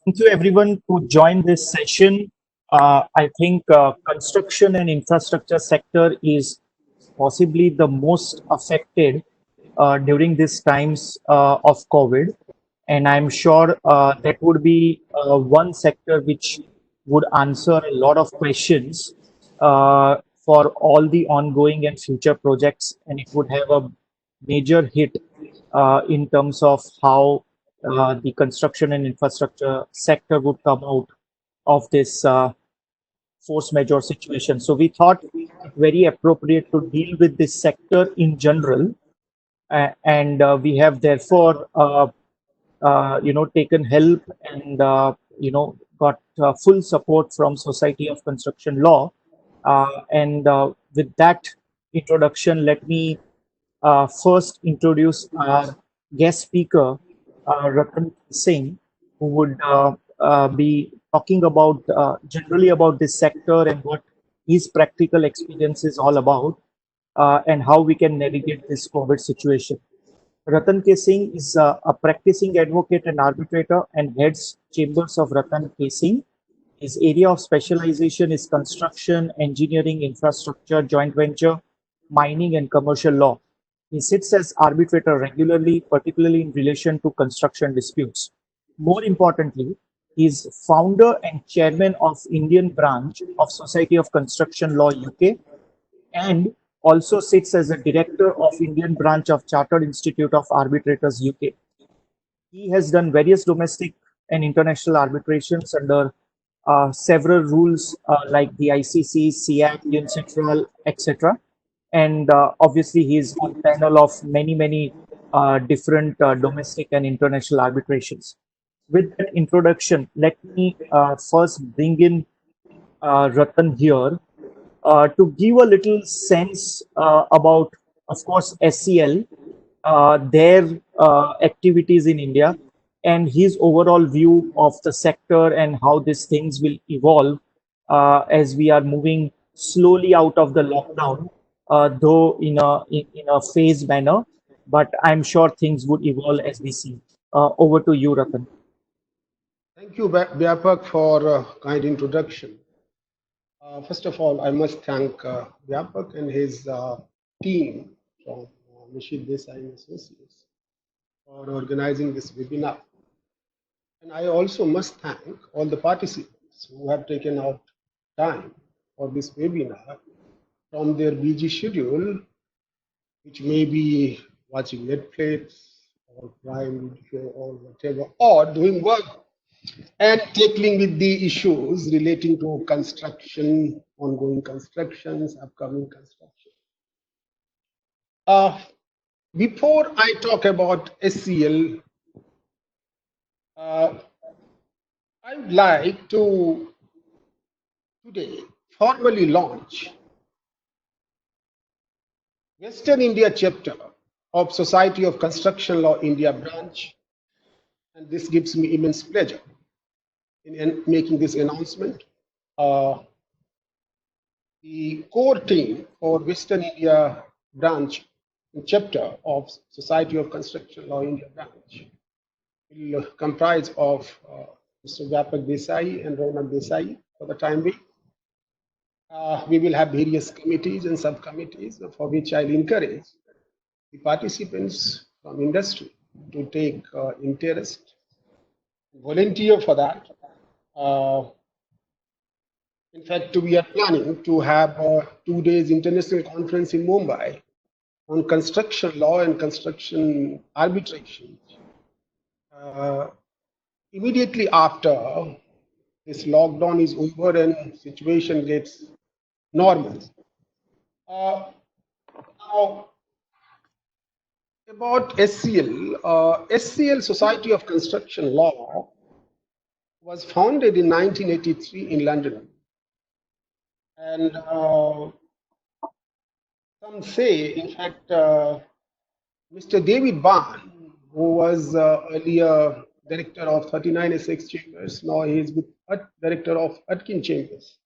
Thank you everyone to join this session. I think construction and infrastructure sector is possibly the most affected during these times of COVID. And I'm sure that would be one sector which would answer a lot of questions for all the ongoing and future projects. And it would have a major hit in terms of how the construction and infrastructure sector would come out of this force majeure situation. So we thought it very appropriate to deal with this sector in general, and we have therefore, taken help and got full support from Society of Construction Law. And with that introduction, let me first introduce our guest speaker, Ratan Singh, who would be talking about generally about this sector and what his practical experience is all about, and how we can navigate this COVID situation. Ratan K. Singh is a practicing advocate and arbitrator and heads chambers of Ratan K. Singh. His area of specialization is construction, engineering, infrastructure, joint venture, mining, and commercial law. He sits as arbitrator regularly, particularly in relation to construction disputes. More importantly, he is founder and chairman of Indian branch of Society of Construction Law UK, and also sits as a director of Indian branch of Chartered Institute of Arbitrators UK. He has done various domestic and international arbitrations under several rules like the ICC, SIAC, UNCITRAL, etc. And obviously, he is on panel of many different domestic and international arbitrations. With that introduction, let me first bring in Ratan here to give a little sense about, of course, SCL, their activities in India, and his overall view of the sector and how these things will evolve as we are moving slowly out of the lockdown, though in a phased manner. But I'm sure things would evolve as we see. Over to you, Ratan. Thank you, Vyapak, for kind introduction. First of all, I must thank Vyapak and his team from Nishid Desai and Associates for organizing this webinar. And I also must thank all the participants who have taken out time for this webinar from their busy schedule, which may be watching Netflix or Prime Video or whatever, or doing work and tackling with the issues relating to construction, ongoing constructions, upcoming construction. Before I talk about SCL, I would like to today formally launch Western India chapter of Society of Construction Law India branch, and this gives me immense pleasure in making this announcement. The core team for Western India branch and chapter of Society of Construction Law India branch will comprise of Mr. Vyapak Desai and Ronak Desai for the time being. We will have various committees and subcommittees for which I'll encourage the participants from industry to take interest, volunteer for that. In fact, we are planning to have a 2 days international conference in Mumbai on construction law and construction arbitration. Immediately after this lockdown is over and situation gets normal. Now, about SCL, SCL Society of Construction Law was founded in 1983 in London. And some say, in fact, Mr. David Barn, who was earlier director of 39 Essex Chambers, now he is with director of Atkin Chambers.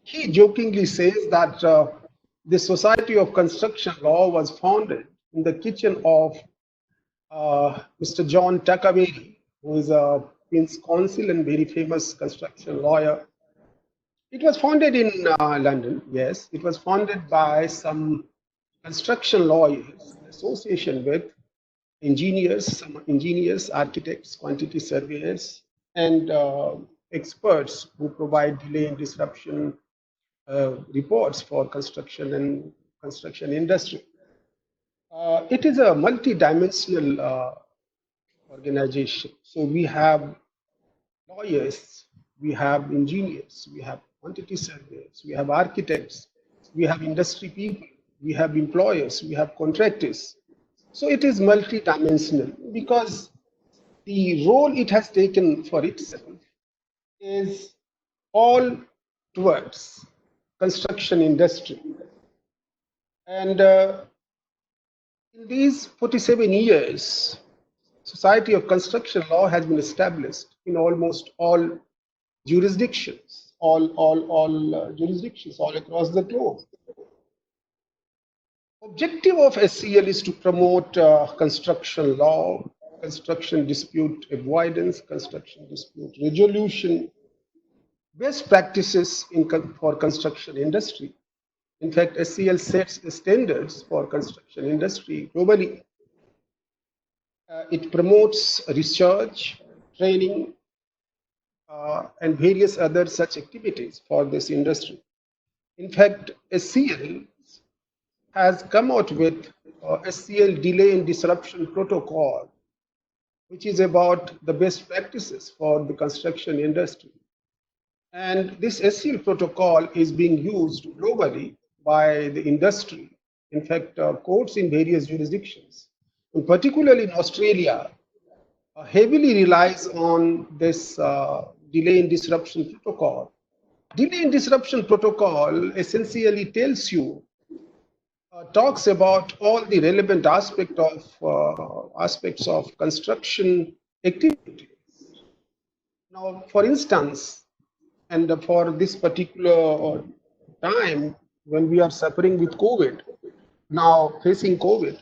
He jokingly says that the Society of Construction Law was founded in the kitchen of Mr. John Takaveri, who is a Queen's Counsel and very famous construction lawyer. It was founded in London, yes. It was founded by some construction lawyers in association with engineers, some engineers, architects, quantity surveyors, and experts who provide delay and disruption reports for construction and construction industry. It is a multi-dimensional organization. So we have lawyers, we have engineers, we have quantity surveyors, we have architects, we have industry people, we have employers, we have contractors. So it is multi-dimensional because the role it has taken for itself is all towards construction industry. And in these 47 years, Society of Construction Law has been established in almost all jurisdictions, all jurisdictions all across the globe. Objective of SCL is to promote construction law, construction dispute avoidance, construction dispute resolution, best practices for construction industry. In fact, SCL sets the standards for construction industry globally. It promotes research, training, and various other such activities for this industry. In fact, SCL has come out with SCL Delay and Disruption Protocol, which is about the best practices for the construction industry. And this SCL protocol is being used globally by the industry. In fact, courts in various jurisdictions, and particularly in Australia, heavily relies on this delay and disruption protocol. Delay and disruption protocol essentially tells you, talks about all the relevant aspects of construction activities. Now, for instance, and for this particular time when we are suffering with COVID, now facing COVID,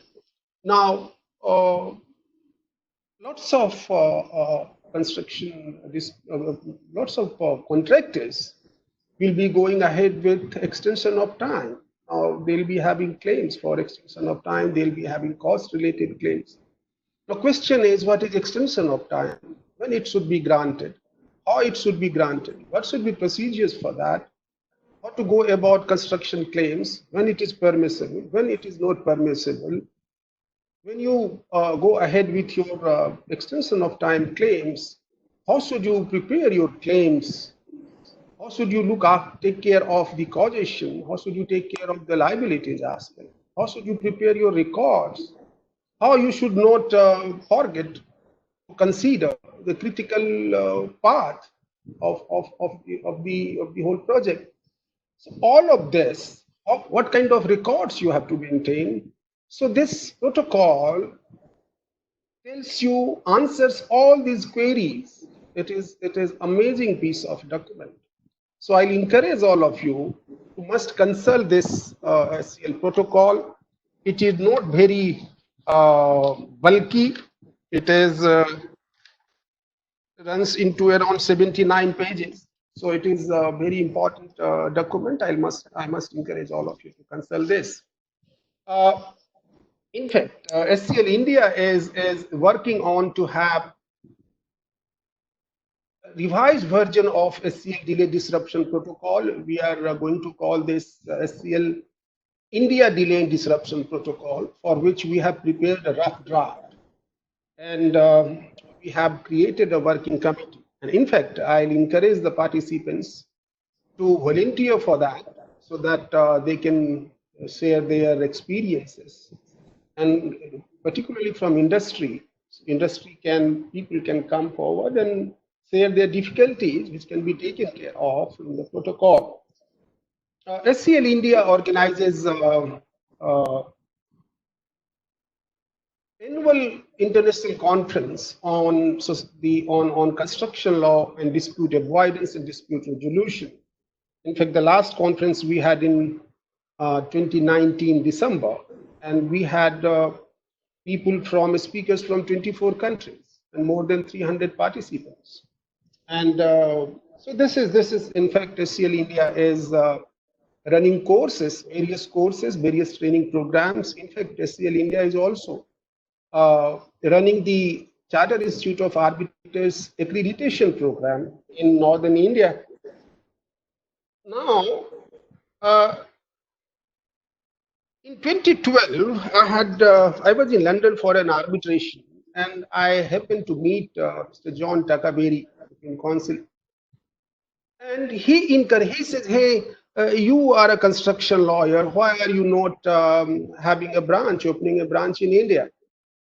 now lots of lots of contractors will be going ahead with extension of time. They'll be having claims for extension of time. They'll be having cost-related claims. The question is, what is extension of time? When it should be granted? How it should be granted? What should be procedures for that? How to go about construction claims? When it is permissible? When it is not permissible? When you go ahead with your extension of time claims, how should you prepare your claims? How should you take care of the causation? How should you take care of the liabilities aspect? How should you prepare your records? How you should not forget to consider the critical part of the whole project. So all of this, what kind of records you have to maintain. So this protocol tells you, answers all these queries. It is amazing piece of document. So I'll encourage all of you to must consult this SCL protocol. It is not very bulky. It is runs into around 79 pages. So it is a very important document. I must encourage all of you to consult this. In fact, SCL India is working on to have revised version of SCL Delay Disruption Protocol. We are going to call this SCL India Delay and Disruption Protocol, for which we have prepared a rough draft. And we have created a working committee. And in fact, I'll encourage the participants to volunteer for that, so that they can share their experiences. And particularly from industry, people can come forward and share their difficulties, which can be taken care of in the protocol. SCL India organizes annual international conference on construction law and dispute avoidance and dispute resolution. In fact, the last conference we had in 2019 December, and we had speakers from 24 countries. and more than 300 participants. And so this is in fact SCL India is running courses, various training programs. In fact, SCL India is also running the Chartered Institute of Arbiters accreditation program in northern India. Now, uh, in 2012, I was in London for an arbitration, and I happened to meet Mr. John Takaberry in council, and he says, "Hey, you are a construction lawyer. Why are you not opening a branch in India?"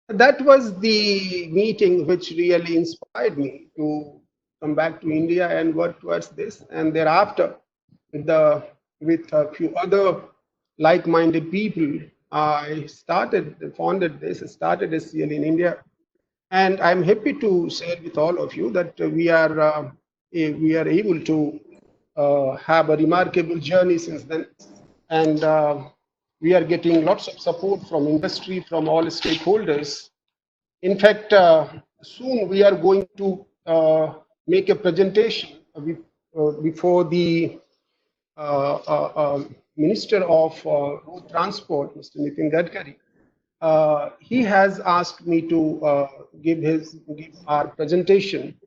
That was the meeting which really inspired me to come back to India and work towards this. And thereafter, with a few other like-minded people, I started SCL in India. And I'm happy to share with all of you that we are able to have a remarkable journey since then. And we are getting lots of support from industry, from all stakeholders. In fact, soon we are going to make a presentation before the Minister of Road Transport, Mr. Nitin Gadkari. He has asked me to give our presentation,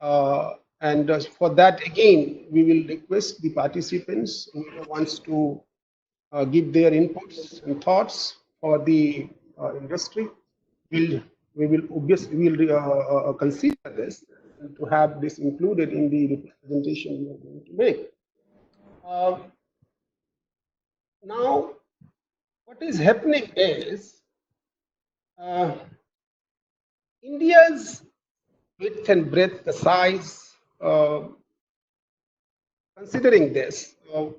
and for that again we will request the participants who wants to give their inputs and thoughts for the industry. We will obviously consider this and to have this included in the presentation we are going to make. Uh, Now, what is happening is uh, India's width and breadth, the size. Considering this,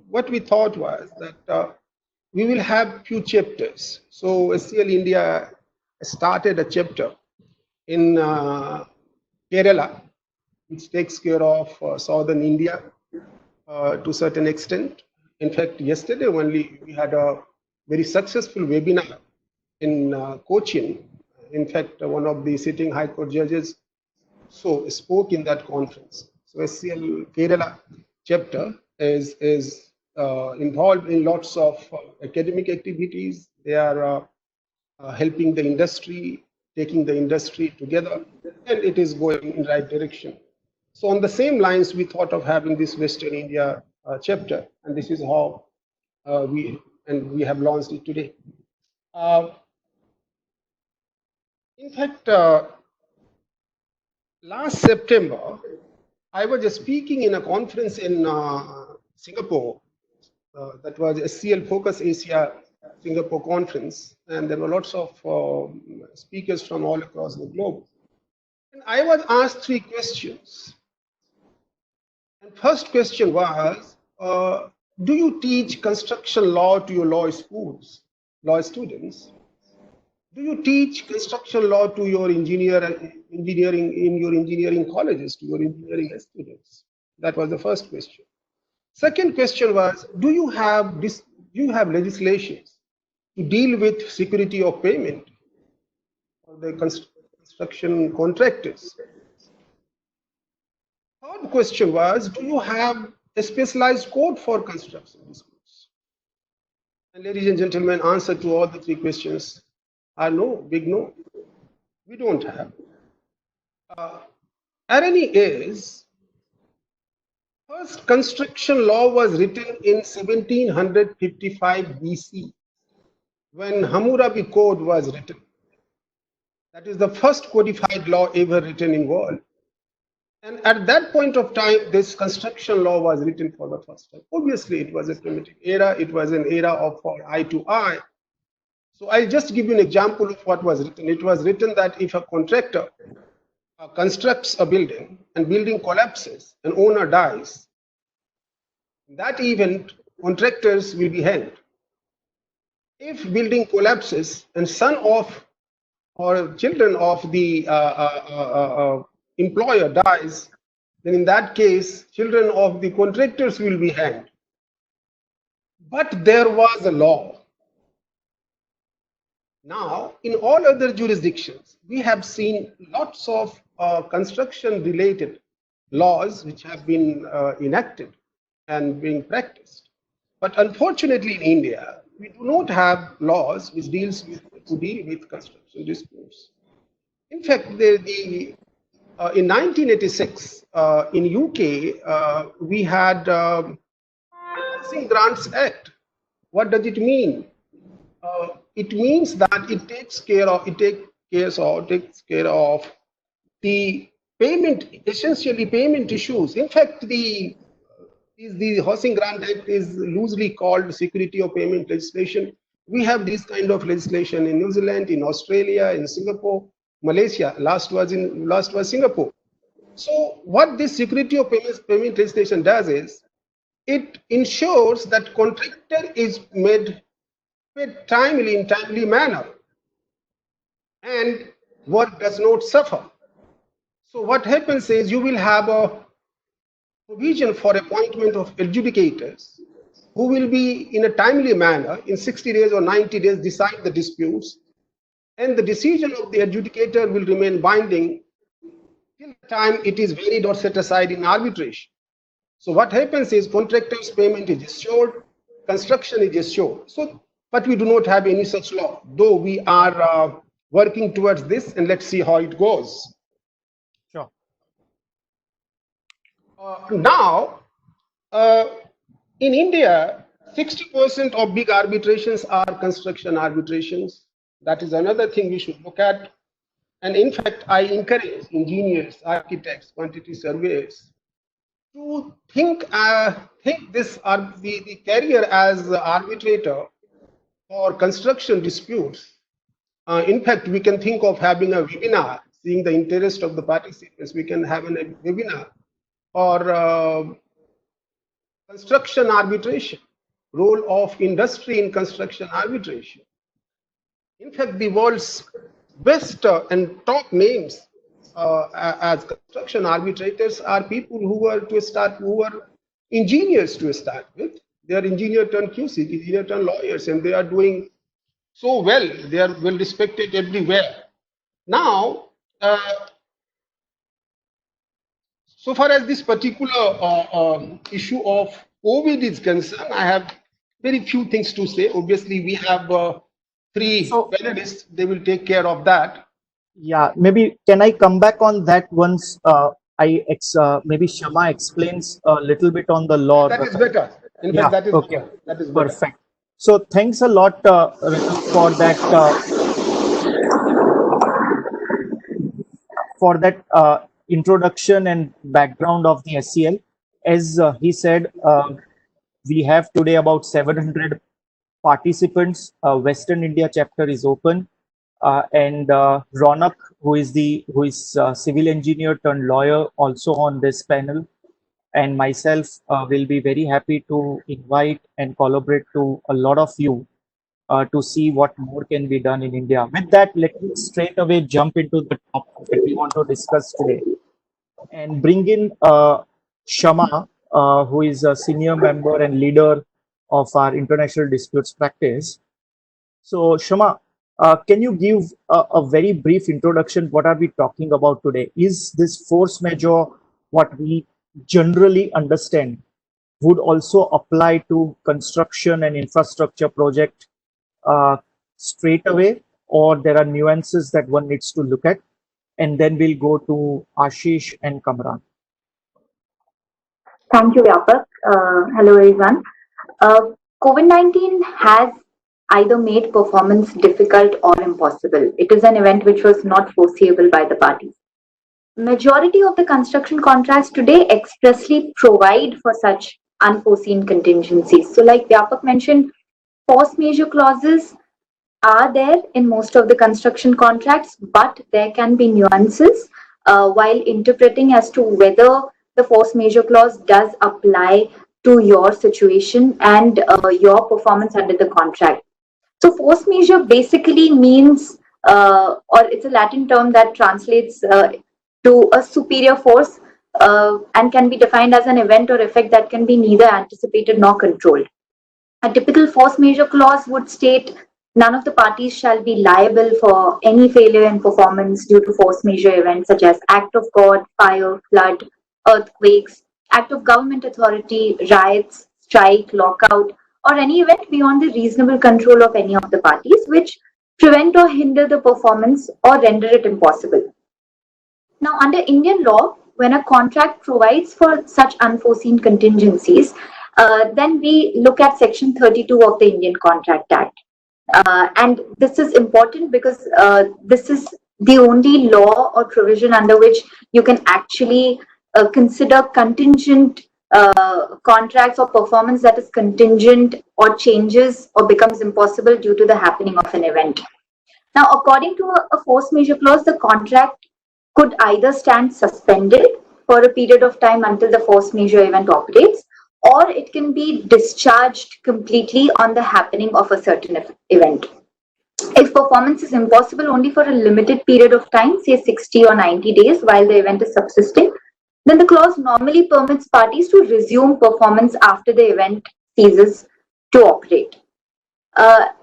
what we thought was that we will have few chapters. So SCL India started a chapter in Kerala, which takes care of southern India to a certain extent. In fact, yesterday only we had a very successful webinar in Cochin. In fact, one of the sitting High Court judges spoke in that conference. So SCL Kerala chapter is involved in lots of academic activities. They are helping the industry, taking the industry together, and it is going in the right direction. So on the same lines, we thought of having this Western India chapter, and this is how we have launched it today. Uh, in fact, last September, I was speaking in a conference in Singapore. That was SCL Focus Asia Singapore conference, and there were lots of speakers from all across the globe. And I was asked three questions. And first question was, do you teach construction law to your law students? Do you teach construction law to your engineering colleges, to your engineering students? That was the first question. Second question was, do you have legislations to deal with security of payment for the construction contractors? Third question was, do you have a specialized code for construction disputes? And ladies and gentlemen, answer to all the three questions are no, big no. We don't have. Irony is, first construction law was written in 1755 BC, when Hammurabi Code was written. That is the first codified law ever written in world. And at that point of time, this construction law was written for the first time. Obviously, it was a primitive era. It was an era of eye to eye. So I'll just give you an example of what was written. It was written that if a contractor constructs a building and building collapses and owner dies, in that event, contractors will be hanged. If building collapses and son of or children of the employer dies, then in that case, children of the contractors will be hanged. But there was a law Now, in all other jurisdictions, we have seen lots of construction related laws which have been enacted and being practiced. But unfortunately, in India, we do not have laws which deal with construction disputes. In fact, in 1986, in UK, we had Housing Grants Act. What does it mean? It means that takes care of the payment, essentially payment issues. In fact, the Housing Grant Act is loosely called security of payment legislation. We have this kind of legislation in New Zealand, in Australia, in Singapore, Malaysia. Last was Singapore. So what this security of payment legislation does is it ensures that contractor is made timely in timely manner and work does not suffer. So what happens is you will have a provision for appointment of adjudicators who will be in a timely manner in 60 days or 90 days decide the disputes, and the decision of the adjudicator will remain binding till the time it is varied or set aside in arbitration. So what happens is contractor's payment is assured, construction is assured. So, but we do not have any such law, though we are working towards this, and let's see how it goes. Sure. Now, in India, 60% of big arbitrations are construction arbitrations. That is another thing we should look at. And in fact, I encourage engineers, architects, quantity surveyors to think the career as arbitrator for construction disputes. In fact, we can think of having a webinar, seeing the interest of the participants. We can have a webinar or construction arbitration, role of industry in construction arbitration. In fact, the world's best and top names as construction arbitrators are people who were engineers to start with. They are engineer turned QC, engineer turned lawyers, and they are doing so well. They are well respected everywhere. Now, so far as this particular issue of COVID is concerned, I have very few things to say. Obviously, we have three panelists. They will take care of that. Yeah, maybe can I come back on that once maybe Shama explains a little bit on the law. That is better. In fact, that is okay. better. That is better. Perfect. So thanks a lot for that introduction and background of the SCL. As he said, we have today about 700 participants. Western India chapter is open, and Ronak, who is civil engineer turned lawyer, also on this panel, and myself will be very happy to invite and collaborate to a lot of you to see what more can be done in India. With that, let me straight away jump into the topic that we want to discuss today and bring in Shama, who is a senior member and leader of our international disputes practice. So, Shama, can you give a very brief introduction? What are we talking about today? Is this force majeure what we generally understand would also apply to construction and infrastructure project straight away, or there are nuances that one needs to look at? And then we'll go to Ashish and Kamran. Thank you, Vyapak. Hello, everyone. COVID-19 has either made performance difficult or impossible. It is an event which was not foreseeable by the parties. Majority of the construction contracts today expressly provide for such unforeseen contingencies. So like Vyapak mentioned, force majeure clauses are there in most of the construction contracts, but there can be nuances while interpreting as to whether the force majeure clause does apply to your situation and your performance under the contract. So force majeure basically means, or it's a Latin term that translates to a superior force and can be defined as an event or effect that can be neither anticipated nor controlled. A typical force majeure clause would state None of the parties shall be liable for any failure in performance due to force majeure events such as act of God, fire, flood, earthquakes, act of government authority, riots, strike, lockout, or any event beyond the reasonable control of any of the parties which prevent or hinder the performance or render it impossible. Now, under Indian law, when a contract provides for such unforeseen contingencies, then we look at Section 32 of the Indian Contract Act. And this is important because this is the only law or provision under which you can actually consider contingent contracts or performance that is contingent or changes or becomes impossible due to the happening of an event. Now, according to a force majeure clause, the contract could either stand suspended for a period of time until the force majeure event operates, or it can be discharged completely on the happening of a certain event. If performance is impossible only for a limited period of time, say 60 or 90 days while the event is subsisting, then the clause normally permits parties to resume performance after the event ceases to operate.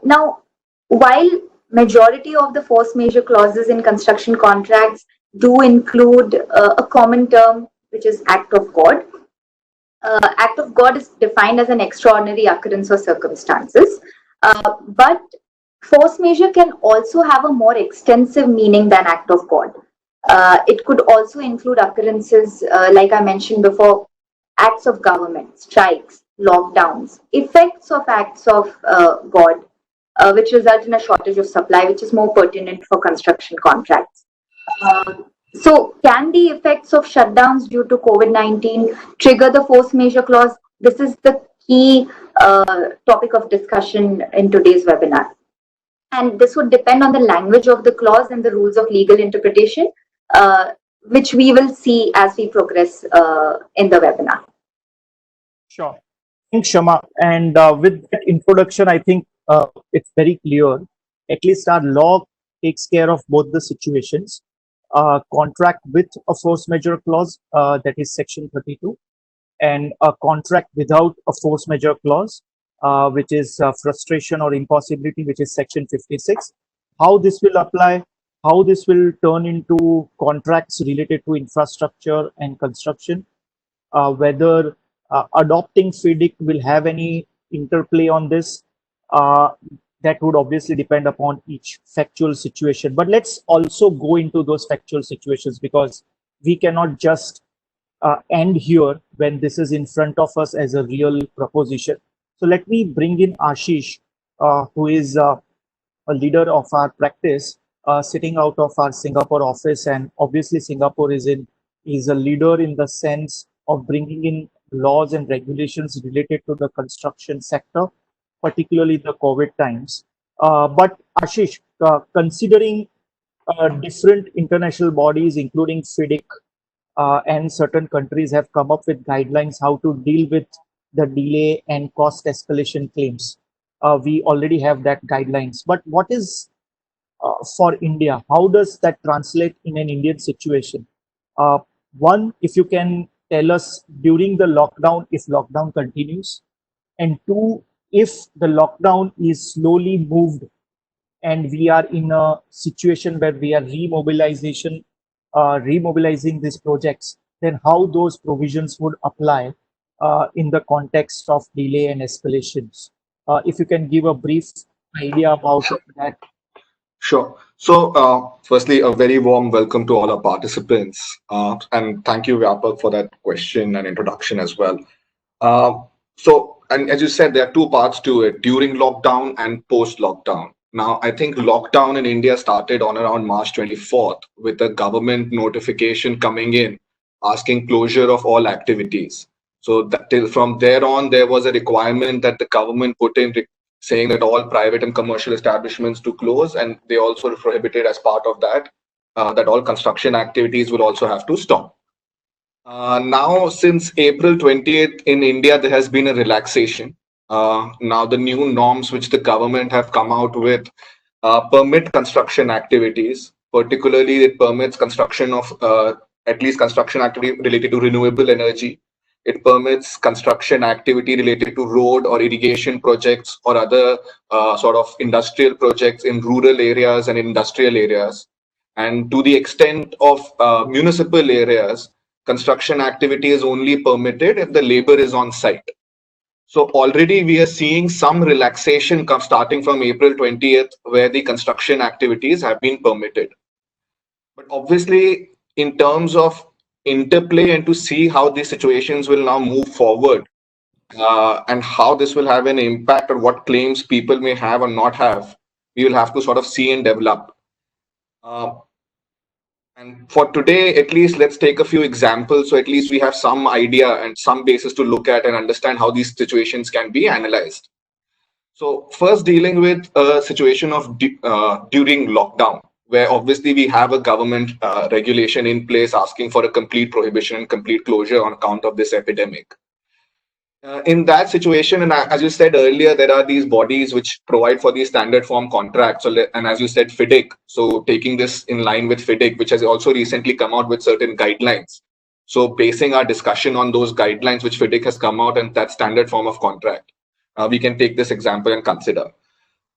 Now, while majority of the force majeure clauses in construction contracts do include a common term, which is act of God. Act of God is defined as an extraordinary occurrence or circumstances, but force majeure can also have a more extensive meaning than act of God. It could also include occurrences, like I mentioned before, acts of government, strikes, lockdowns, effects of acts of God, which result in a shortage of supply, which is more pertinent for construction contracts. So, can the effects of shutdowns due to COVID-19 trigger the force majeure clause? This is the key topic of discussion in today's webinar. And this would depend on the language of the clause and the rules of legal interpretation, which we will see as we progress in the webinar. Sure. Thanks, Shama. And with that introduction, I think it's very clear. At least our law takes care of both the situations. Contract with a force majeure clause, that is Section 32, and a contract without a force majeure clause, which is frustration or impossibility, which is Section 56. How this will apply, how this will turn into contracts related to infrastructure and construction, whether adopting FIDIC will have any interplay on this, that would obviously depend upon each factual situation. But let's also go into those factual situations, because we cannot just end here when this is in front of us as a real proposition. So let me bring in Ashish, who is a leader of our practice, sitting out of our Singapore office. And obviously Singapore is a leader in the sense of bringing in laws and regulations related to the construction sector, particularly the COVID times. But Ashish, considering different international bodies, including FIDIC, and certain countries have come up with guidelines how to deal with the delay and cost escalation claims. We already have that guidelines. But what is for India? How does that translate in an Indian situation? One, if you can tell us during the lockdown, if lockdown continues, and two, if the lockdown is slowly moved and we are in a situation where we are remobilizing these projects, then how those provisions would apply in the context of delay and escalations. If you can give a brief idea about that. Sure. So, firstly, a very warm welcome to all our participants, and thank you, Vyapak, for that question and introduction as well. And as you said, there are two parts to it: during lockdown and post-lockdown. Now, I think lockdown in India started on around March 24th with a government notification coming in asking closure of all activities. So that from there on, there was a requirement that the government put in saying that all private and commercial establishments to close, and they also prohibited as part of that that all construction activities will also have to stop. Now, since April 20th in India, there has been a relaxation. Now, the new norms which the government have come out with permit construction activities. Particularly, it permits construction of at least construction activity related to renewable energy, It permits construction activity related to road or irrigation projects or other sort of industrial projects in rural areas and industrial areas. And to the extent of municipal areas, construction activity is only permitted if the labor is on site. So already we are seeing some relaxation starting from April 20th, where the construction activities have been permitted. But obviously, in terms of interplay and to see how these situations will now move forward, and how this will have an impact on what claims people may have or not have, we will have to sort of see and develop. And for today, at least, let's take a few examples. So at least we have some idea and some basis to look at and understand how these situations can be analyzed. So first, dealing with a situation of during lockdown, where obviously we have a government regulation in place asking for a complete prohibition and complete closure on account of this epidemic. In that situation, and as you said earlier, there are these bodies which provide for these standard form contracts. So, and as you said, FIDIC. So taking this in line with FIDIC, which has also recently come out with certain guidelines. So basing our discussion on those guidelines which FIDIC has come out and that standard form of contract, we can take this example and consider.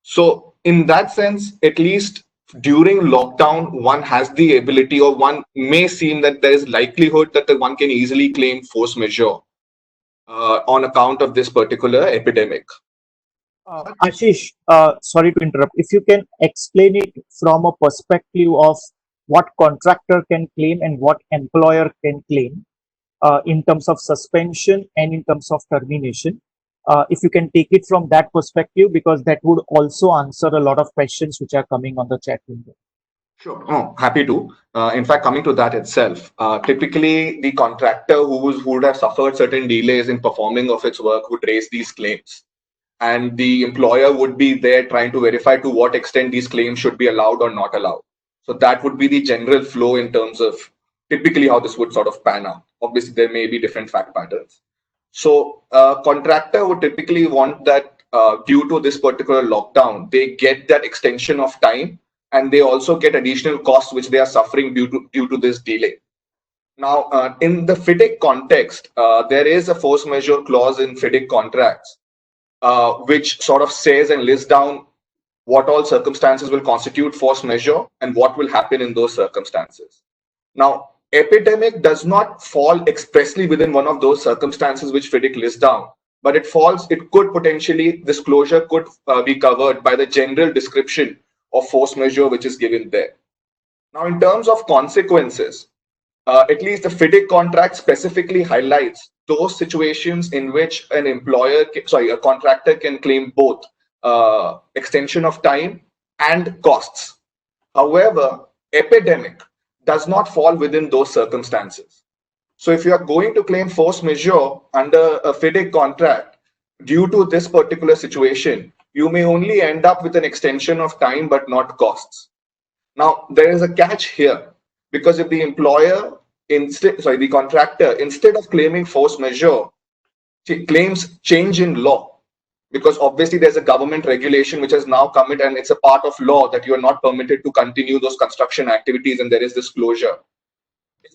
So in that sense, at least during lockdown, one has the ability, or one may seem that there is likelihood that one can easily claim force majeure on account of this particular epidemic. Ashish, sorry to interrupt. If you can explain it from a perspective of what contractor can claim and what employer can claim in terms of suspension and in terms of termination. If you can take it from that perspective, because that would also answer a lot of questions which are coming on the chat window. Sure. Oh, happy to. In fact, coming to that itself, typically the contractor who would have suffered certain delays in performing of its work would raise these claims. And the employer would be there trying to verify to what extent these claims should be allowed or not allowed. So that would be the general flow in terms of typically how this would sort of pan out. Obviously, there may be different fact patterns. So contractor would typically want that due to this particular lockdown, they get that extension of time, and they also get additional costs which they are suffering due to this delay. Now, in the FIDIC context, there is a force majeure clause in FIDIC contracts, which sort of says and lists down what all circumstances will constitute force majeure and what will happen in those circumstances. Now, epidemic does not fall expressly within one of those circumstances which FIDIC lists down, but it could potentially, this closure could be covered by the general description of force majeure which is given there. Now, in terms of consequences, at least the FIDIC contract specifically highlights those situations in which a contractor can claim both extension of time and costs. However, epidemic does not fall within those circumstances. So if you are going to claim force majeure under a FIDIC contract due to this particular situation, you may only end up with an extension of time but not costs. Now, there is a catch here, because if the the contractor, instead of claiming force majeure, claims change in law, because obviously there's a government regulation which has now come in and it's a part of law that you are not permitted to continue those construction activities and there is this closure.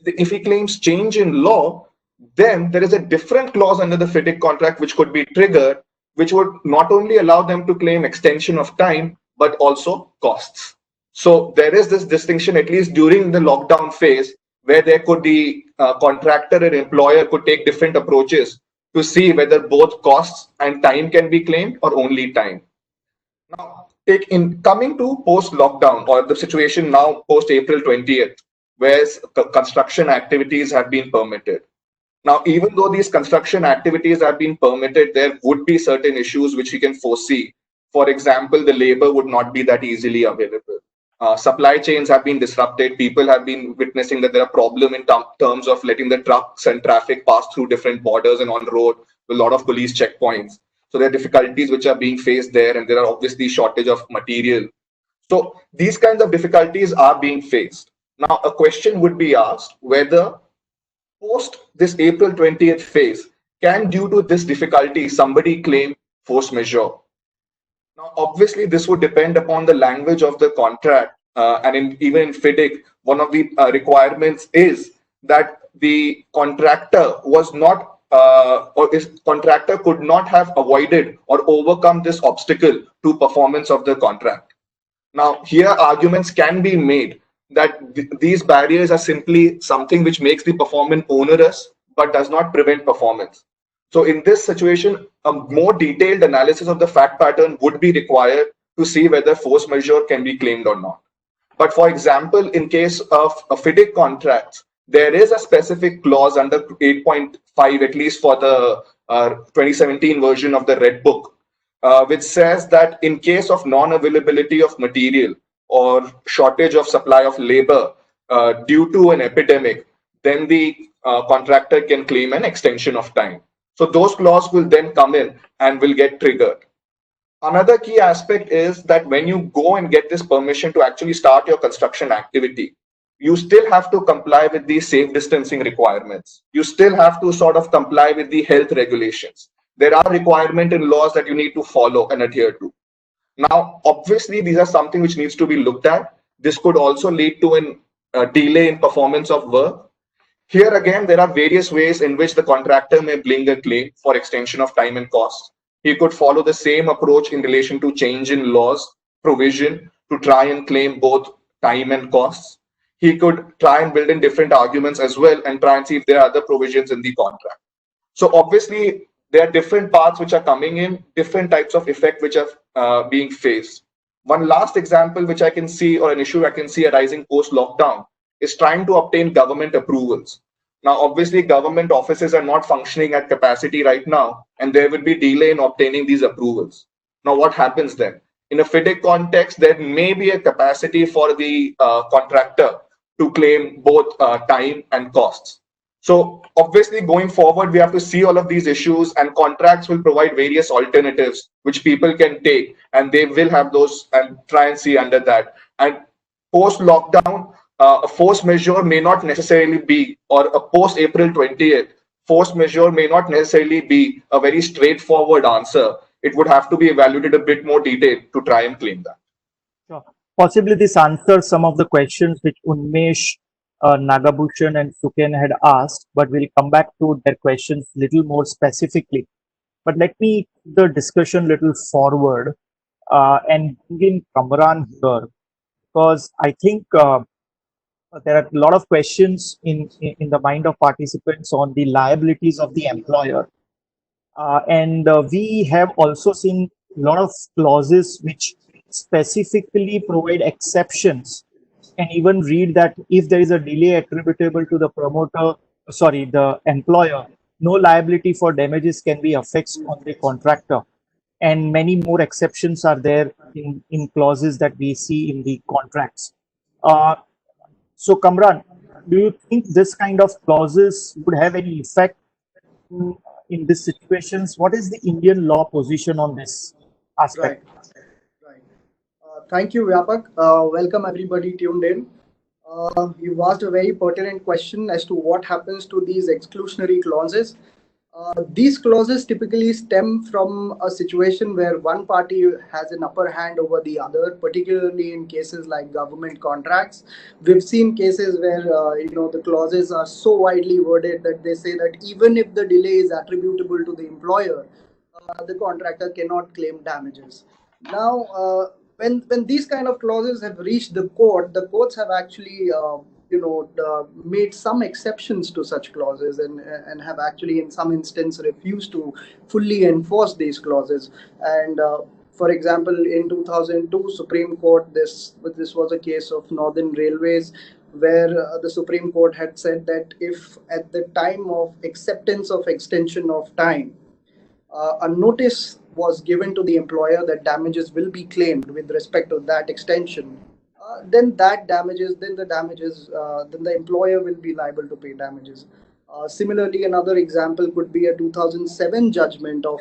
If he claims change in law, then there is a different clause under the FIDIC contract which could be triggered, which would not only allow them to claim extension of time, but also costs. So there is this distinction, at least during the lockdown phase, where there could be contractor and employer could take different approaches to see whether both costs and time can be claimed or only time. Now, coming to post-lockdown, or the situation now post-April 20th, where construction activities have been permitted. Now, even though these construction activities have been permitted, there would be certain issues which we can foresee. For example, the labor would not be that easily available. Supply chains have been disrupted. People have been witnessing that there are problems in terms of letting the trucks and traffic pass through different borders and on road with a lot of police checkpoints. So there are difficulties which are being faced there, and there are obviously shortage of material. So these kinds of difficulties are being faced. Now, a question would be asked whether post this April 20th phase, can due to this difficulty somebody claim force majeure? Now, obviously, this would depend upon the language of the contract, and even in FIDIC, one of the requirements is that the contractor was not or if contractor could not have avoided or overcome this obstacle to performance of the contract. Now, here arguments can be made that these barriers are simply something which makes the performance onerous but does not prevent performance. So, in this situation, a more detailed analysis of the fact pattern would be required to see whether force majeure can be claimed or not. But for example, in case of a FIDIC contracts, there is a specific clause under 8.5, at least for the 2017 version of the Red Book, which says that in case of non-availability of material or shortage of supply of labor due to an epidemic, then the contractor can claim an extension of time. So those clauses will then come in and will get triggered. Another key aspect is that when you go and get this permission to actually start your construction activity, you still have to comply with the safe distancing requirements. You still have to sort of comply with the health regulations. There are requirements and laws that you need to follow and adhere to. Now, obviously, these are something which needs to be looked at. This could also lead to a delay in performance of work. Here again, there are various ways in which the contractor may bring a claim for extension of time and cost. He could follow the same approach in relation to change in laws provision to try and claim both time and costs. He could try and build in different arguments as well and try and see if there are other provisions in the contract. So obviously, there are different paths which are coming in, different types of effect which are being faced. One last example which I can see, or an issue I can see arising post-lockdown, is trying to obtain government approvals. Now, obviously, government offices are not functioning at capacity right now, and there will be delay in obtaining these approvals. Now, what happens then? In a FIDIC context, there may be a capacity for the contractor to claim both time and costs. So obviously, going forward, we have to see all of these issues, and contracts will provide various alternatives which people can take, and they will have those and try and see under that. And post lockdown, a force majeure may not necessarily be, or a post April 20th force majeure may not necessarily be a very straightforward answer. It would have to be evaluated a bit more detailed to try and claim that. Sure. Possibly this answers some of the questions which Unmesh, Nagabhushan, and Suken had asked, but we'll come back to their questions little more specifically. But let me take the discussion little forward and bring in Kamran here, because I think there are a lot of questions in the mind of participants on the liabilities of the employer. And we have also seen a lot of clauses which specifically provide exceptions, and even read that if there is a delay attributable to the the employer, no liability for damages can be affixed on the contractor. And many more exceptions are there in clauses that we see in the contracts. Uh, so, Kamran, do you think this kind of clauses would have any effect in these situations? What is the Indian law position on this Right, aspect? right. Thank you, Vyapak. Welcome everybody tuned in. You've asked a very pertinent question as to what happens to these exclusionary clauses. These clauses typically stem from a situation where one party has an upper hand over the other, particularly in cases like government contracts. We've seen cases where the clauses are so widely worded that they say that even if the delay is attributable to the employer, the contractor cannot claim damages. Now, when these kind of clauses have reached the court, the courts have actually made some exceptions to such clauses and have actually in some instance refused to fully enforce these clauses. And for example, in 2002 Supreme Court, this was a case of Northern Railways, where the Supreme Court had said that if at the time of acceptance of extension of time, a notice was given to the employer that damages will be claimed with respect to that extension, then the employer will be liable to pay damages. Similarly, another example could be a 2007 judgment of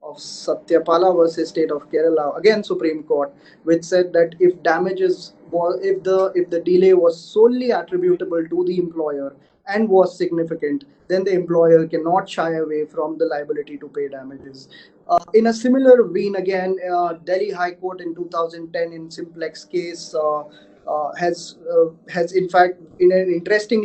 Satyapala versus State of Kerala, again Supreme Court, which said that if the delay was solely attributable to the employer and was significant, then the employer cannot shy away from the liability to pay damages. In a similar vein, again, Delhi High Court in 2010 in Simplex case has in fact in an interesting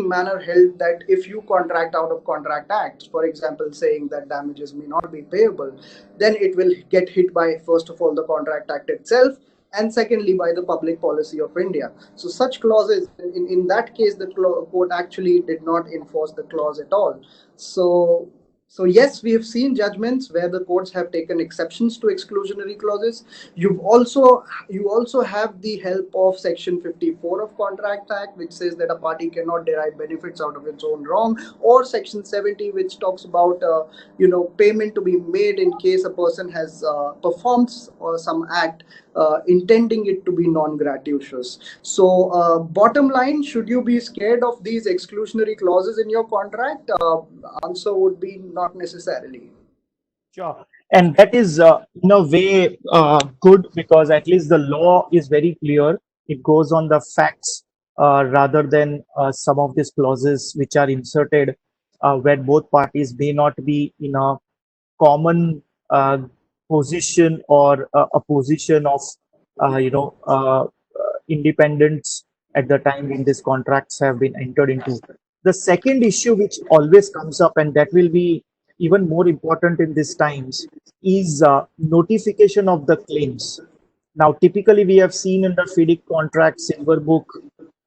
manner held that if you contract out of contract acts, for example, saying that damages may not be payable, then it will get hit by, first of all, the contract act itself, and secondly by the public policy of India. So such clauses, in that case, the court actually did not enforce the clause at all. So yes, we have seen judgments where the courts have taken exceptions to exclusionary clauses. You also have the help of Section 54 of Contract Act, which says that a party cannot derive benefits out of its own wrong, or Section 70, which talks about payment to be made in case a person has performed some act intending it to be non-gratuitous. So, bottom line, should you be scared of these exclusionary clauses in your contract? Answer would be not necessarily. Sure. And that is, in a way, good, because at least the law is very clear. It goes on the facts rather than some of these clauses which are inserted where both parties may not be in a common position, or a position of independence at the time when these contracts have been entered into. The second issue which always comes up, and that will be even more important in these times, is notification of the claims. Now, typically, we have seen in the FIDIC contract, Silver Book,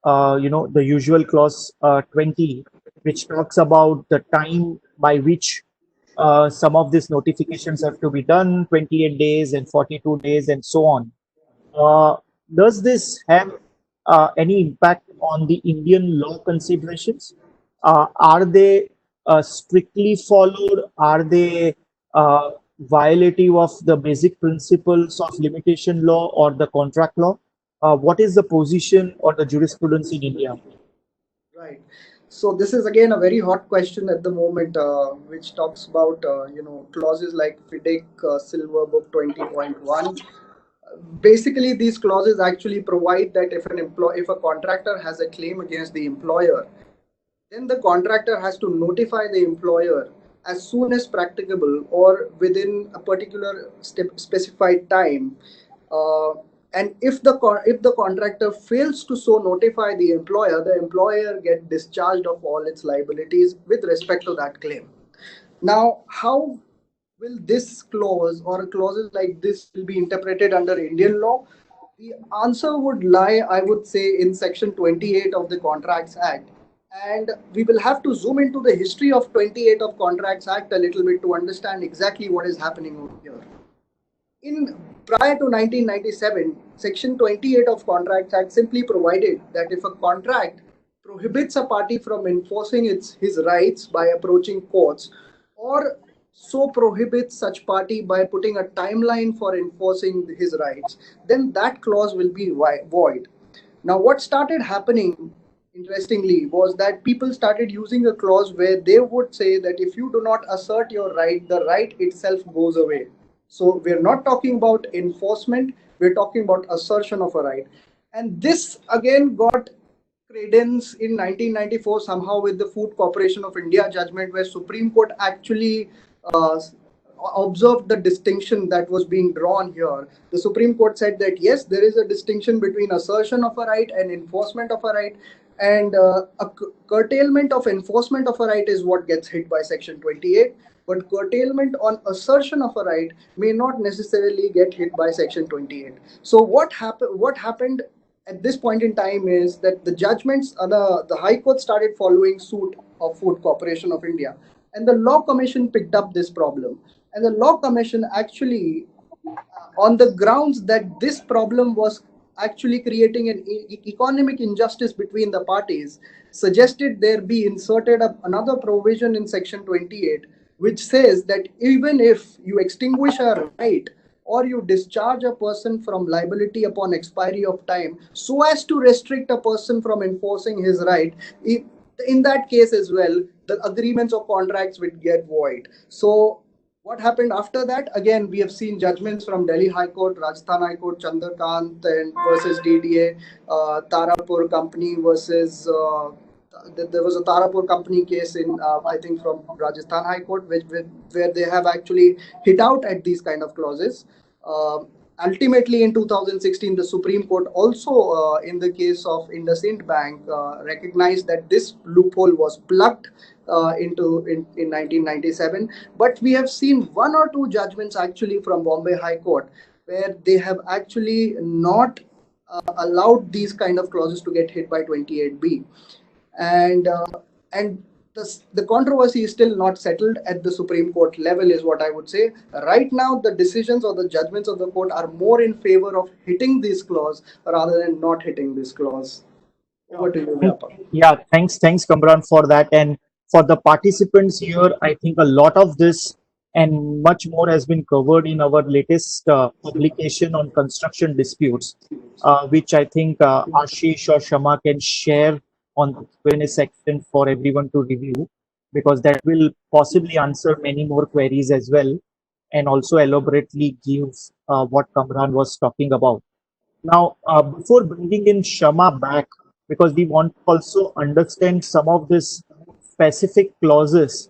the usual clause 20, which talks about the time by which some of these notifications have to be done, 28 days and 42 days, and so on. Uh, does this have any impact on the Indian law considerations? Are they strictly followed? Are they violative of the basic principles of limitation law or the contract law? What is the position or the jurisprudence in India? Right. So this is again a very hot question at the moment, which talks about clauses like FIDIC Silver Book 20.1. Basically, these clauses actually provide that if a contractor has a claim against the employer, then the contractor has to notify the employer as soon as practicable or within a particular specified time. Uh, and if the contractor fails to so notify the employer get discharged of all its liabilities with respect to that claim. Now, how will this clause or clauses like this will be interpreted under Indian law? The answer would lie, I would say, in Section 28 of the Contracts Act. And we will have to zoom into the history of 28 of Contracts Act a little bit to understand exactly what is happening over here. In prior to 1997, Section 28 of Contracts Act simply provided that if a contract prohibits a party from enforcing his rights by approaching courts, or so prohibits such party by putting a timeline for enforcing his rights, then that clause will be void. Now, what started happening, interestingly, was that people started using a clause where they would say that if you do not assert your right, the right itself goes away. So we're not talking about enforcement, we're talking about assertion of a right. And this again got credence in 1994 somehow with the Food Corporation of India judgment, where Supreme Court actually observed the distinction that was being drawn here. The Supreme Court said that yes, there is a distinction between assertion of a right and enforcement of a right, and a curtailment of enforcement of a right is what gets hit by Section 28. But curtailment on assertion of a right may not necessarily get hit by Section 28. So what happened at this point in time is that the judgments, the High Court started following suit of Food Corporation of India, and the Law Commission picked up this problem. And the Law Commission actually, on the grounds that this problem was actually creating an economic injustice between the parties, suggested there be inserted another provision in Section 28, which says that even if you extinguish a right or you discharge a person from liability upon expiry of time so as to restrict a person from enforcing his right, in that case as well, the agreements or contracts would get void. So what happened after that? Again, we have seen judgments from Delhi High Court, Rajasthan High Court, Chandrakant and versus DDA, Tarapur Company versus. There was a Tarapur Company case in, I think, from Rajasthan High Court, where they have actually hit out at these kind of clauses. ultimately in 2016, the Supreme Court also, in the case of IndusInd Bank, recognized that this loophole was plugged in 1997. But we have seen one or two judgments actually from Bombay High Court where they have actually not allowed these kind of clauses to get hit by 28B, and the controversy is still not settled at the Supreme Court level, is what I would say. Right now, the decisions or the judgments of the court are more in favor of hitting this clause rather than not hitting this clause. Over to you, Vyapak. Yeah, thanks, Kamran, for that. And for the participants here, I think a lot of this and much more has been covered in our latest publication on construction disputes, which I think Ashish or Shama can share on the Q&A section for everyone to review, because that will possibly answer many more queries as well, and also elaborately give what Kamran was talking about. Now, before bringing in Shama back, because we want to also understand some of these specific clauses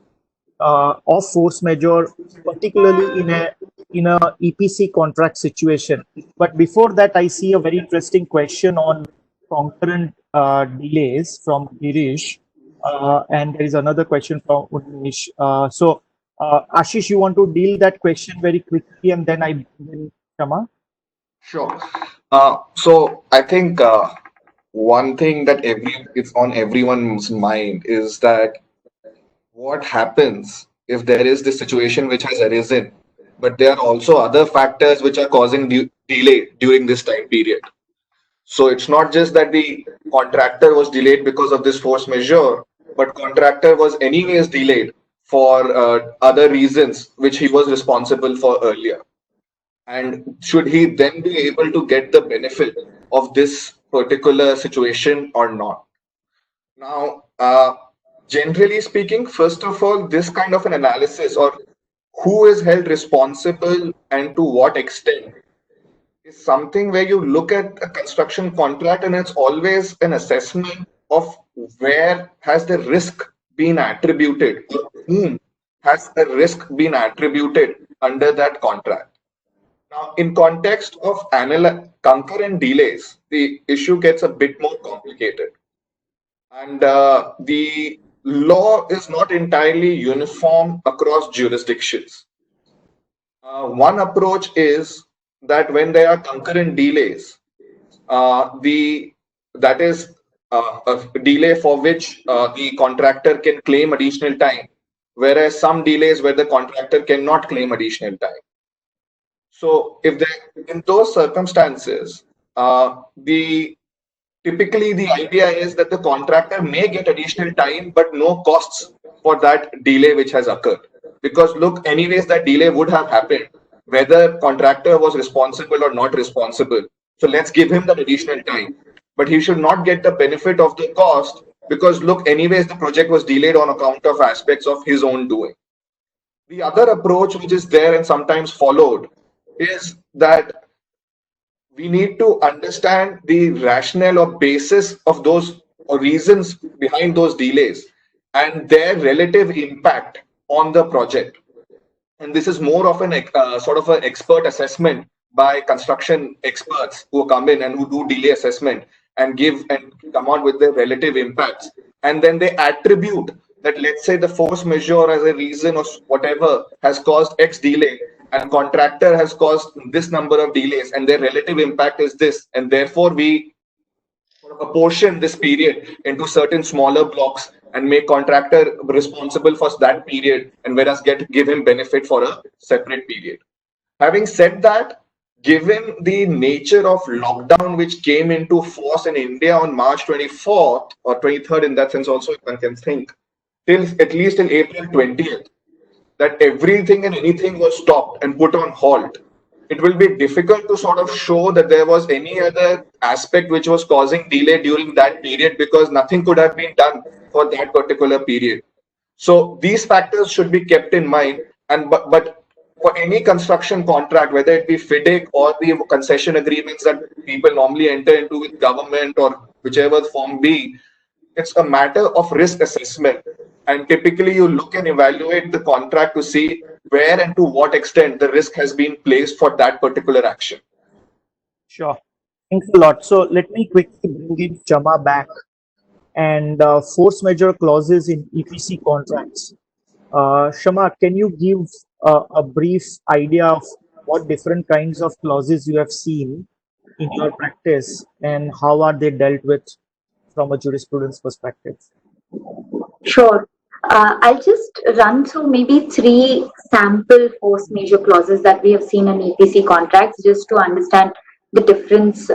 of force majeure, particularly in a EPC contract situation. But before that, I see a very interesting question on concurrent delays from Girish, and there is another question from Unish. Ashish, you want to deal that question very quickly, and then I bring Shama. Sure. So I think one thing that it's on everyone's mind is that what happens if there is this situation which has arisen, but there are also other factors which are causing delay during this time period. So it's not just that the contractor was delayed because of this force majeure, but contractor was anyways delayed for other reasons which he was responsible for earlier. And should he then be able to get the benefit of this particular situation or not? Now, generally speaking, first of all, this kind of an analysis, or who is held responsible and to what extent, is something where you look at a construction contract and it's always an assessment of where has the risk been attributed, or whom has the risk been attributed under that contract. Now, in context of concurrent delays, the issue gets a bit more complicated. And the law is not entirely uniform across jurisdictions. One approach is that when there are concurrent delays, that is a delay for which the contractor can claim additional time, whereas some delays where the contractor cannot claim additional time. So if in those circumstances, typically the idea is that the contractor may get additional time, but no costs for that delay which has occurred. Because look, anyways, that delay would have happened, whether contractor was responsible or not responsible. So let's give him that additional time. But he should not get the benefit of the cost because look, anyways, the project was delayed on account of aspects of his own doing. The other approach which is there and sometimes followed is that we need to understand the rationale or basis of those or reasons behind those delays and their relative impact on the project. And this is more of an sort of an expert assessment by construction experts who come in and who do delay assessment and come out with the relative impacts. And then they attribute that, let's say, the force majeure as a reason or whatever has caused X delay, and contractor has caused this number of delays, and their relative impact is this, and therefore we apportion this period into certain smaller blocks and make contractor responsible for that period, and whereas give him benefit for a separate period. Having said that, given the nature of lockdown which came into force in India on March 24th or 23rd, in that sense also, if one can think, till at least till April 20th, that everything and anything was stopped and put on halt, it will be difficult to sort of show that there was any other aspect which was causing delay during that period, because nothing could have been done for that particular period. So these factors should be kept in mind. And but for any construction contract, whether it be FIDIC or the concession agreements that people normally enter into with government or whichever form be, it's a matter of risk assessment. And typically you look and evaluate the contract to see where and to what extent the risk has been placed for that particular action. Sure. Thanks a lot. So let me quickly bring in Chama back and force majeure clauses in EPC contracts. Shama, can you give a brief idea of what different kinds of clauses you have seen in your practice and how are they dealt with from a jurisprudence perspective? Sure. I'll just run through maybe three sample force majeure clauses that we have seen in EPC contracts just to understand the difference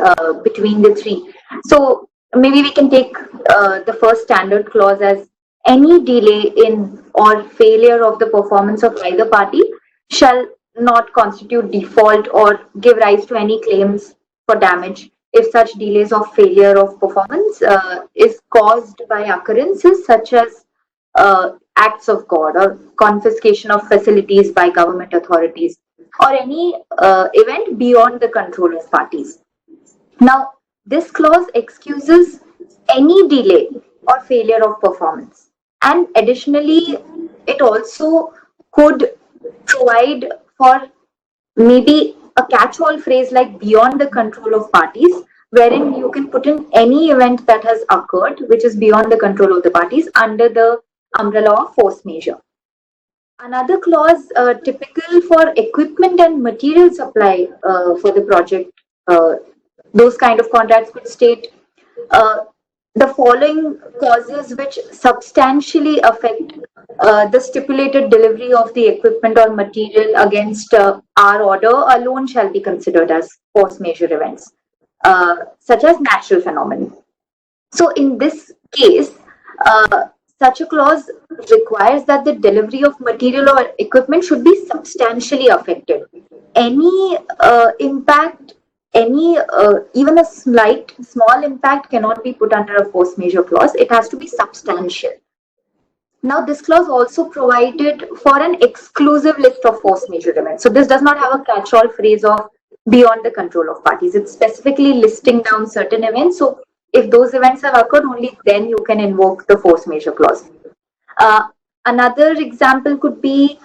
between the three. So maybe we can take the first standard clause as any delay in or failure of the performance of either party shall not constitute default or give rise to any claims for damage if such delays or failure of performance is caused by occurrences such as acts of God or confiscation of facilities by government authorities or any event beyond the control of parties. Now, this clause excuses any delay or failure of performance. And additionally, it also could provide for maybe a catch-all phrase like beyond the control of parties, wherein you can put in any event that has occurred which is beyond the control of the parties under the umbrella of force majeure. Another clause typical for equipment and material supply for the project, those kind of contracts could state uh, the following causes which substantially affect the stipulated delivery of the equipment or material against our order alone shall be considered as force majeure events, such as natural phenomena. So in this case, such a clause requires that the delivery of material or equipment should be substantially affected. Any impact, any even a small impact cannot be put under a force majeure clause. It has to be substantial. Now, this clause also provided for an exclusive list of force majeure events. So this does not have a catch-all phrase of beyond the control of parties. It's specifically listing down certain events. So if those events have occurred, only then you can invoke the force majeure clause. Another example could be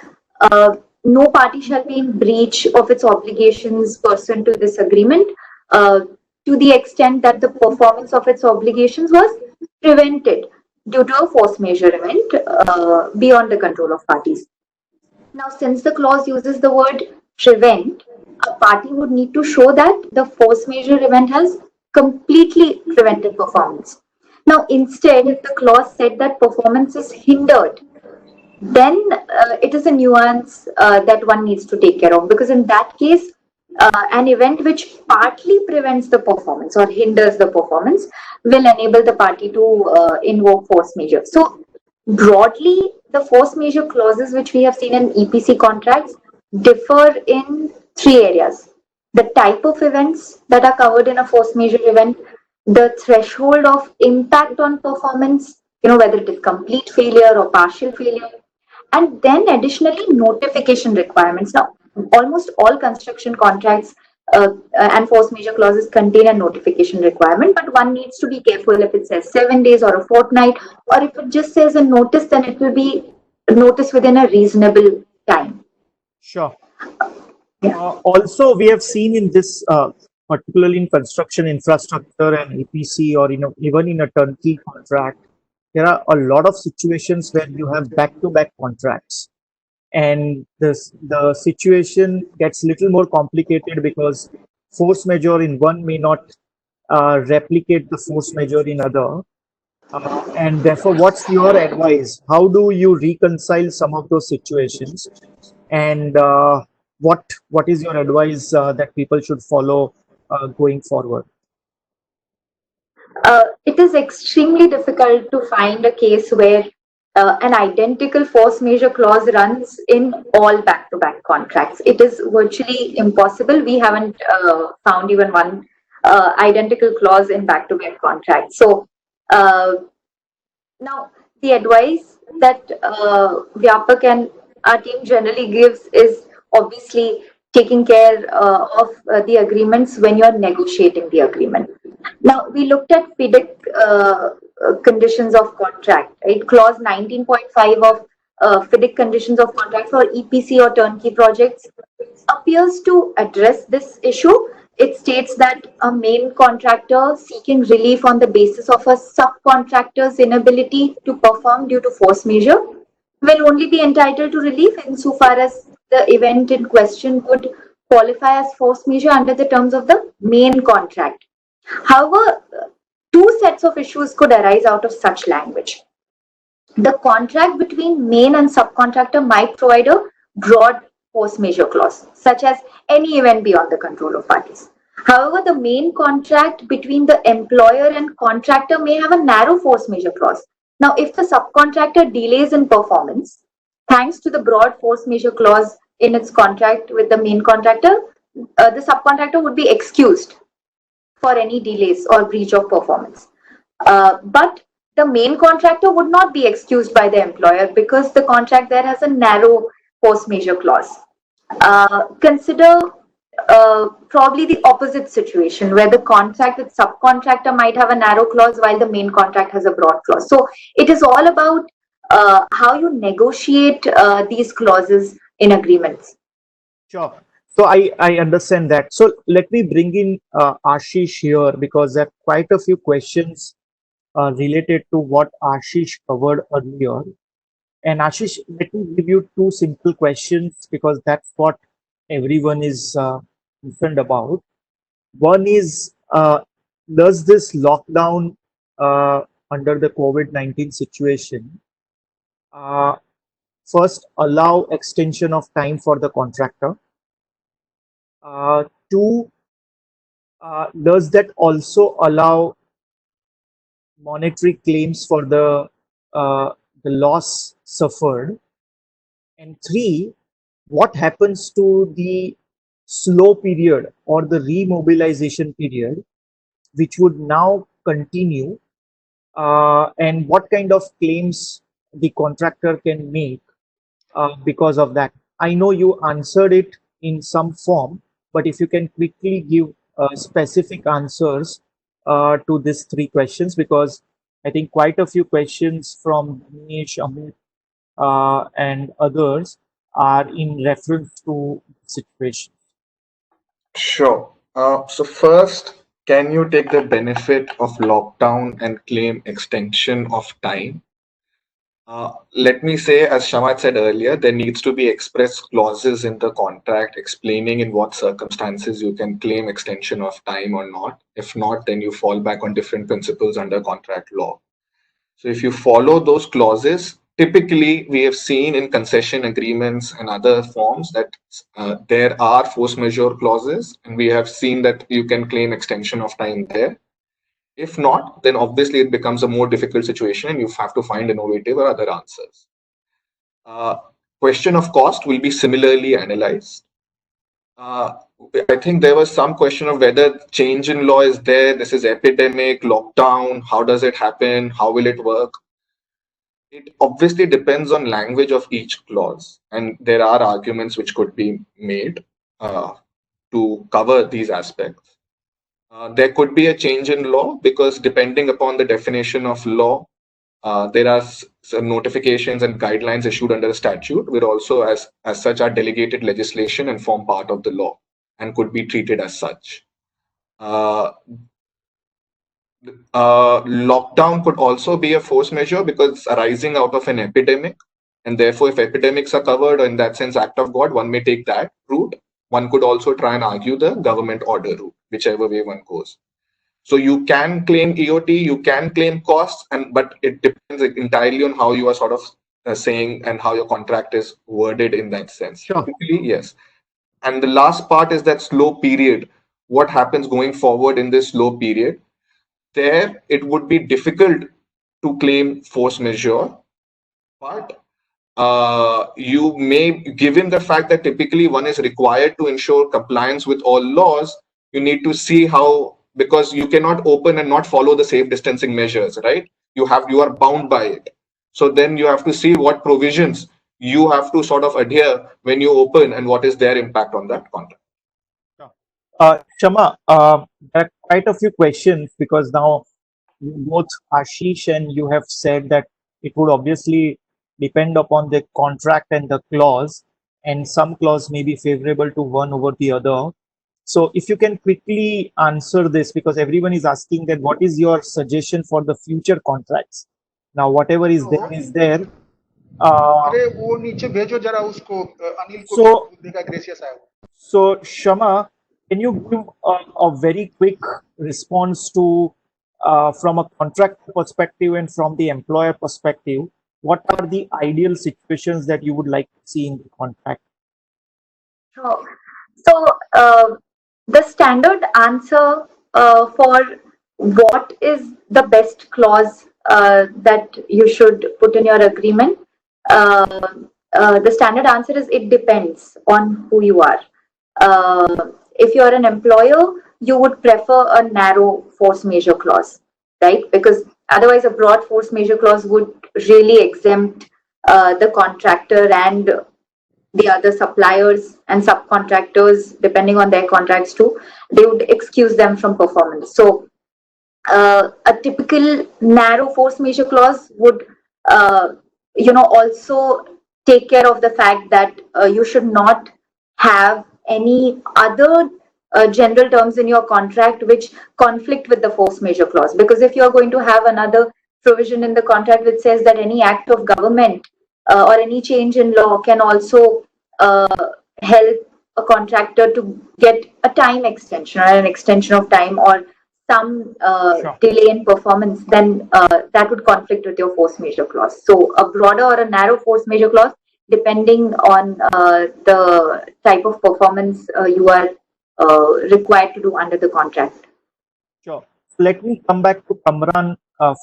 no party shall be in breach of its obligations pursuant to this agreement to the extent that the performance of its obligations was prevented due to a force majeure event beyond the control of parties. Now, since the clause uses the word prevent, a party would need to show that the force majeure event has completely prevented performance. Now, instead, if the clause said that performance is hindered, then it is a nuance that one needs to take care of, because in that case, an event which partly prevents the performance or hinders the performance will enable the party to invoke force majeure. So broadly, the force majeure clauses which we have seen in EPC contracts differ in three areas: the type of events that are covered in a force majeure event, the threshold of impact on performance, whether it is complete failure or partial failure, and then additionally notification requirements. Now, almost all construction contracts and force majeure clauses contain a notification requirement, but one needs to be careful if it says 7 days or a fortnight, or if it just says a notice, then it will be notice within a reasonable time. Sure. Also, we have seen in this, particularly in construction infrastructure and EPC, or even in a turnkey contract, there are a lot of situations where you have back-to-back contracts, and the situation gets a little more complicated because force majeure in one may not replicate the force majeure in other. And therefore, what's your advice? How do you reconcile some of those situations? And what is your advice that people should follow going forward? It is extremely difficult to find a case where an identical force majeure clause runs in all back-to-back contracts. It is virtually impossible. We haven't found even one identical clause in back-to-back contracts. So now the advice that Vyapak and our team generally gives is obviously taking care of the agreements when you're negotiating the agreement. Now, we looked at FIDIC conditions of contract, right? Clause 19.5 of FIDIC conditions of contract for EPC or turnkey projects appears to address this issue, it states that a main contractor seeking relief on the basis of a subcontractor's inability to perform due to force majeure will only be entitled to relief insofar as the event in question would qualify as force majeure under the terms of the main contract. However, two sets of issues could arise out of such language. The contract between main and subcontractor might provide a broad force majeure clause, such as any event beyond the control of parties. However, the main contract between the employer and contractor may have a narrow force majeure clause. Now, if the subcontractor delays in performance, thanks to the broad force majeure clause in its contract with the main contractor, the subcontractor would be excused for any delays or breach of performance. But the main contractor would not be excused by the employer because the contract there has a narrow force majeure clause. Consider probably the opposite situation where the contract with subcontractor might have a narrow clause while the main contract has a broad clause. So it is all about how you negotiate these clauses in agreements. Sure. So I understand that. So let me bring in Ashish here because there are quite a few questions related to what Ashish covered earlier. And Ashish, let me give you two simple questions because that's what everyone is concerned about. One is, does this lockdown under the COVID-19 situation uh, first allow extension of time for the contractor? Two, does that also allow monetary claims for the loss suffered? And three, what happens to the slow period or the remobilization period, which would now continue, and what kind of claims the contractor can make because of that? I know you answered it in some form, but if you can quickly give specific answers to these three questions, because I think quite a few questions from Dinesh, Amit, and others are in reference to the situation. Sure. So first, can you take the benefit of lockdown and claim extension of time? Let me say, as Shamat said earlier, there needs to be express clauses in the contract explaining in what circumstances you can claim extension of time or not. If not, then you fall back on different principles under contract law. So if you follow those clauses, typically we have seen in concession agreements and other forms that there are force majeure clauses, and we have seen that you can claim extension of time there. If not, then obviously it becomes a more difficult situation and you have to find innovative or other answers. Uh, Question of cost will be similarly analyzed. I think there was some question of whether change in law is there. This is epidemic, lockdown. How does it happen? How will it work? It obviously depends on language of each clause, and there are arguments which could be made to cover these aspects. There could be a change in law because depending upon the definition of law, there are some notifications and guidelines issued under the statute, which also as such are delegated legislation and form part of the law and could be treated as such. Lockdown could also be a force majeure because it's arising out of an epidemic, and therefore if epidemics are covered, or in that sense act of God, one may take that route. One could also try and argue the government order route, whichever way one goes. So you can claim EOT, you can claim costs, but it depends entirely on how you are sort of saying and how your contract is worded in that sense. Sure. Typically, yes. And the last part is that slow period. What happens going forward in this slow period? There, it would be difficult to claim force majeure, but you may, given the fact that typically one is required to ensure compliance with all laws, you need to see how, because you cannot open and not follow the safe distancing measures, right? You are bound by it. So then you have to see what provisions you have to sort of adhere when you open and what is their impact on that contract. Shama, there are quite a few questions because now both Ashish and you have said that it would obviously depend upon the contract and the clause, and some clause may be favorable to one over the other. So if you can quickly answer this, because everyone is asking that what is your suggestion for the future contracts? Now, whatever is तो there is there. Uh, अरे वो नीचे भेजो जरा उसको, अनिल को भी so देखा, ग्रेसियस आया वो. So, Shama, can you give a very quick response to, from a contract perspective and from the employer perspective, what are the ideal situations that you would like to see in the contract? Sure. So, the standard answer for what is the best clause that you should put in your agreement, the standard answer is it depends on who you are. If you're an employer, you would prefer a narrow force majeure clause, right? Because otherwise, a broad force majeure clause would really exempt the contractor and the other suppliers and subcontractors, depending on their contracts too. They would excuse them from performance. So, a typical narrow force majeure clause would, also take care of the fact that you should not have any other general terms in your contract which conflict with the force majeure clause. Because if you're going to have another provision in the contract which says that any act of government or any change in law can also help a contractor to get a time extension or an extension of time or some Sure. delay in performance, then that would conflict with your force majeure clause. So a broader or a narrow force majeure clause, depending on the type of performance you are required to do under the contract. Sure. Let me come back to Kamran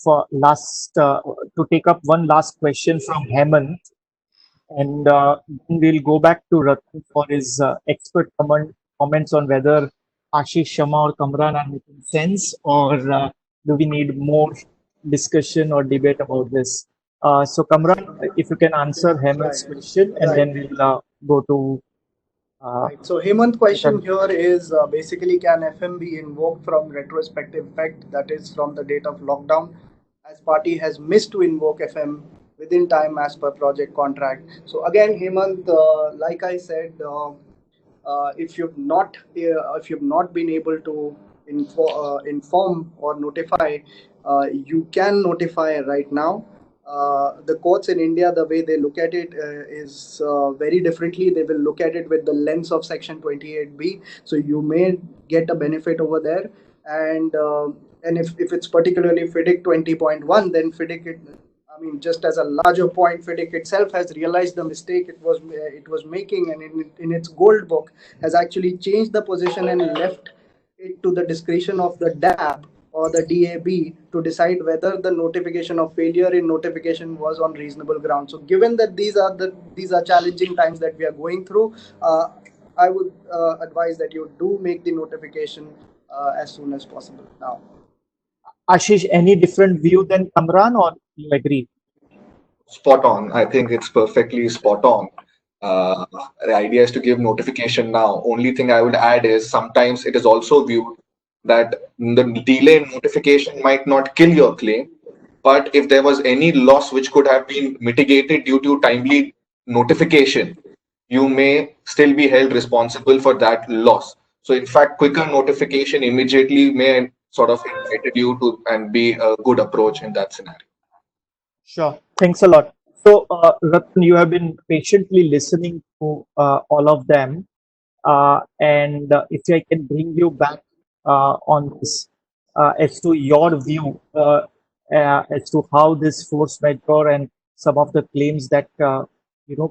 for last to take up one last question from Hemant, and then we'll go back to Ratan for his expert comments on whether Ashish, Shama, or Kamran are making sense, or do we need more discussion or debate about this? So, Kamran, if you can answer Hemant's Right. question, and Right. then we'll go to. Right. So Hemant question here is basically, can FM be invoked from retrospective effect, that is from the date of lockdown, as party has missed to invoke FM within time as per project contract. So again, Hemant, like I said, if you've not been able to inform or notify, you can notify right now. The courts in India, the way they look at it is very differently. They will look at it with the lens of Section 28B. So you may get a benefit over there, and if it's particularly FIDIC 20.1, then FIDIC just as a larger point, FIDIC itself has realized the mistake it was making, and in its gold book has actually changed the position and left it to the discretion of the DAB or the DAB to decide whether the notification of failure in notification was on reasonable ground. So, given that these are challenging times that we are going through, I would advise that you do make the notification as soon as possible now. Ashish, any different view than Kamran, or you agree? Spot on. I think it's perfectly spot on. The idea is to give notification now. Only thing I would add is sometimes it is also viewed that the delay in notification might not kill your claim, but if there was any loss which could have been mitigated due to timely notification, you may still be held responsible for that loss. So, in fact, quicker notification immediately may sort of entitle you to and be a good approach in that scenario. Sure. Thanks a lot. So, Ratan, you have been patiently listening to all of them. And if I can bring you back on this as to your view as to how this force majeure and some of the claims that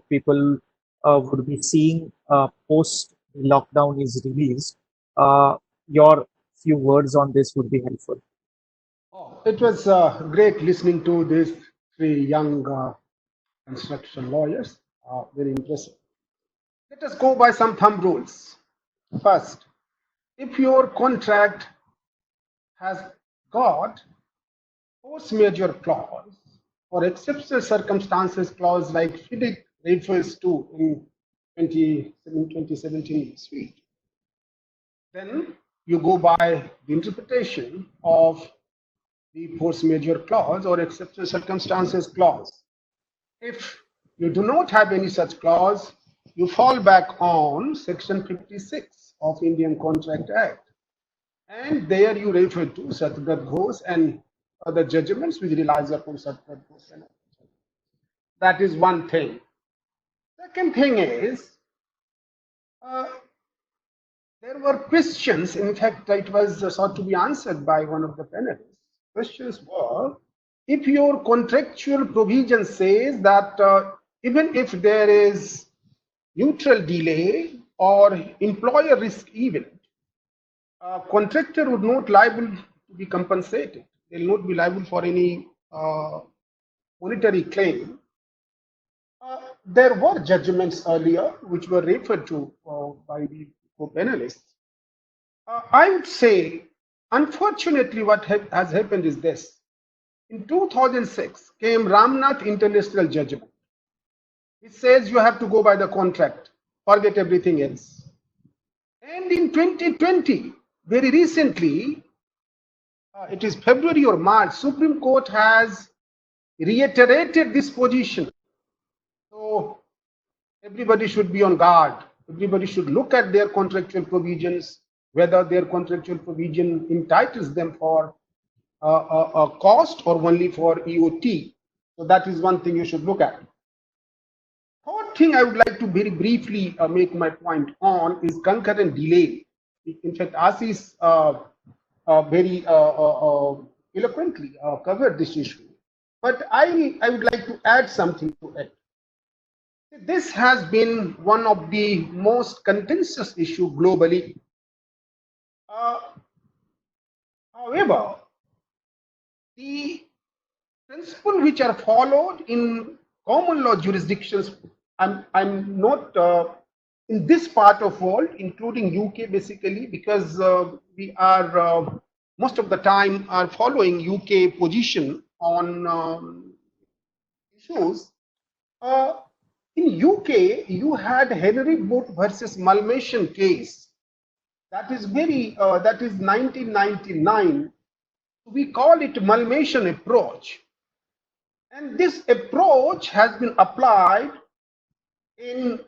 people would be seeing post lockdown is released. Your few words on this would be helpful. Oh, it was great listening to these three young construction lawyers. Very impressive. Let us go by some thumb rules. First, if your contract has got force majeure clause or exceptional circumstances clause like FIDIC refers to in 2017 suite, then you go by the interpretation of the force majeure clause or exceptional circumstances clause. If you do not have any such clause, you fall back on Section 56 of Indian Contract Act. And there you refer to Satgat Ghosh and other judgments which relies upon Satgat Ghosh. That is one thing. Second thing is, there were questions. In fact, it was sought to be answered by one of the panelists. Questions were, if your contractual provision says that even if there is neutral delay or employer risk event, contractor would not liable to be compensated. They will not be liable for any monetary claim. There were judgments earlier which were referred to by the co-panelists. I would say, unfortunately, what has happened is this. In 2006 came Ramnath International Judgment. It says you have to go by the contract, forget everything else. And in 2020, very recently, it is February or March, Supreme Court has reiterated this position. So everybody should be on guard. Everybody should look at their contractual provisions, whether their contractual provision entitles them for a cost or only for EOT. So that is one thing you should look at. Third thing I would like to very briefly make my point on is concurrent delay. In fact, Ashish very eloquently covered this issue. But I would like to add something to it. This has been one of the most contentious issues globally. However, the principles which are followed in common law jurisdictions, I'm not in this part of world, including UK basically, because we are most of the time are following UK position on issues. In UK, you had Henry Booth versus Malmation case. That is that is 1999. We call it Malmation approach. And this approach has been applied in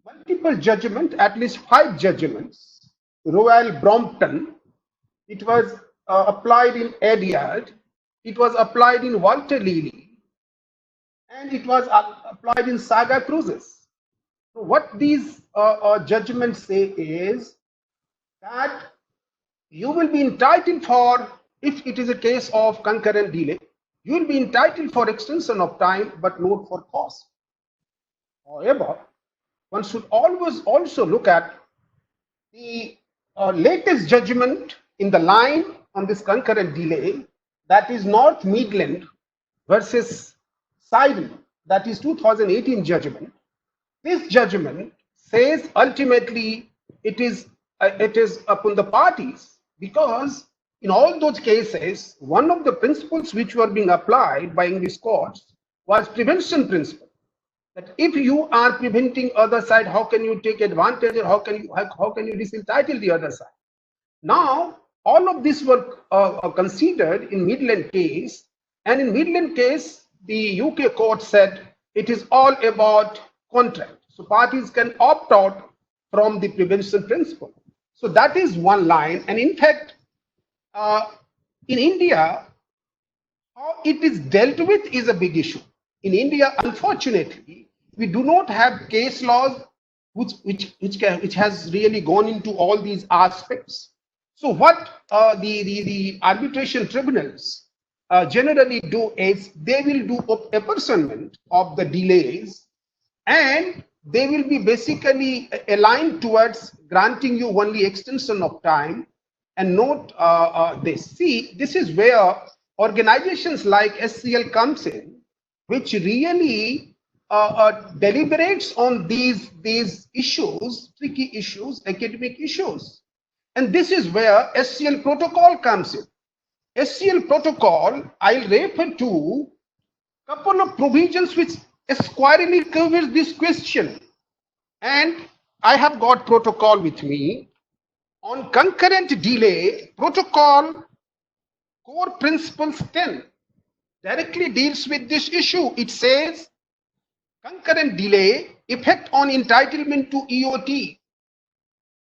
multiple judgments, at least 5 judgments. Royal Brompton, it was applied in Edyard, it was applied in Walter Lilly, and it was applied in Saga Cruises. So what these judgments say is that you will be entitled for, if it is a case of concurrent delay, you will be entitled for extension of time, but not for cost. However, one should always also look at the latest judgment in the line on this concurrent delay, that is North Midland versus Sidon, that is 2018 judgment. This judgment says ultimately it is upon the parties, because in all those cases, one of the principles which were being applied by English courts was prevention principle. That if you are preventing other side, how can you take advantage, or how can you disentitle the other side? Now, all of this were considered in Midland case, and in Midland case, the UK court said it is all about contract. So parties can opt out from the prevention principle. So that is one line. And in fact, in India, how it is dealt with is a big issue. In India, unfortunately, we do not have case laws which has really gone into all these aspects. So what the arbitration tribunals generally do is they will do apportionment of the delays, and they will be basically aligned towards granting you only extension of time and not this. See, this is where organizations like SCL comes in, which really deliberates on these issues, tricky issues, academic issues. And this is where SCL protocol comes in. SCL protocol, I'll refer to a couple of provisions which squarely covers this question. And I have got protocol with me. On concurrent delay, protocol core principles 10 directly deals with this issue. It says concurrent delay Effect on entitlement to EOT.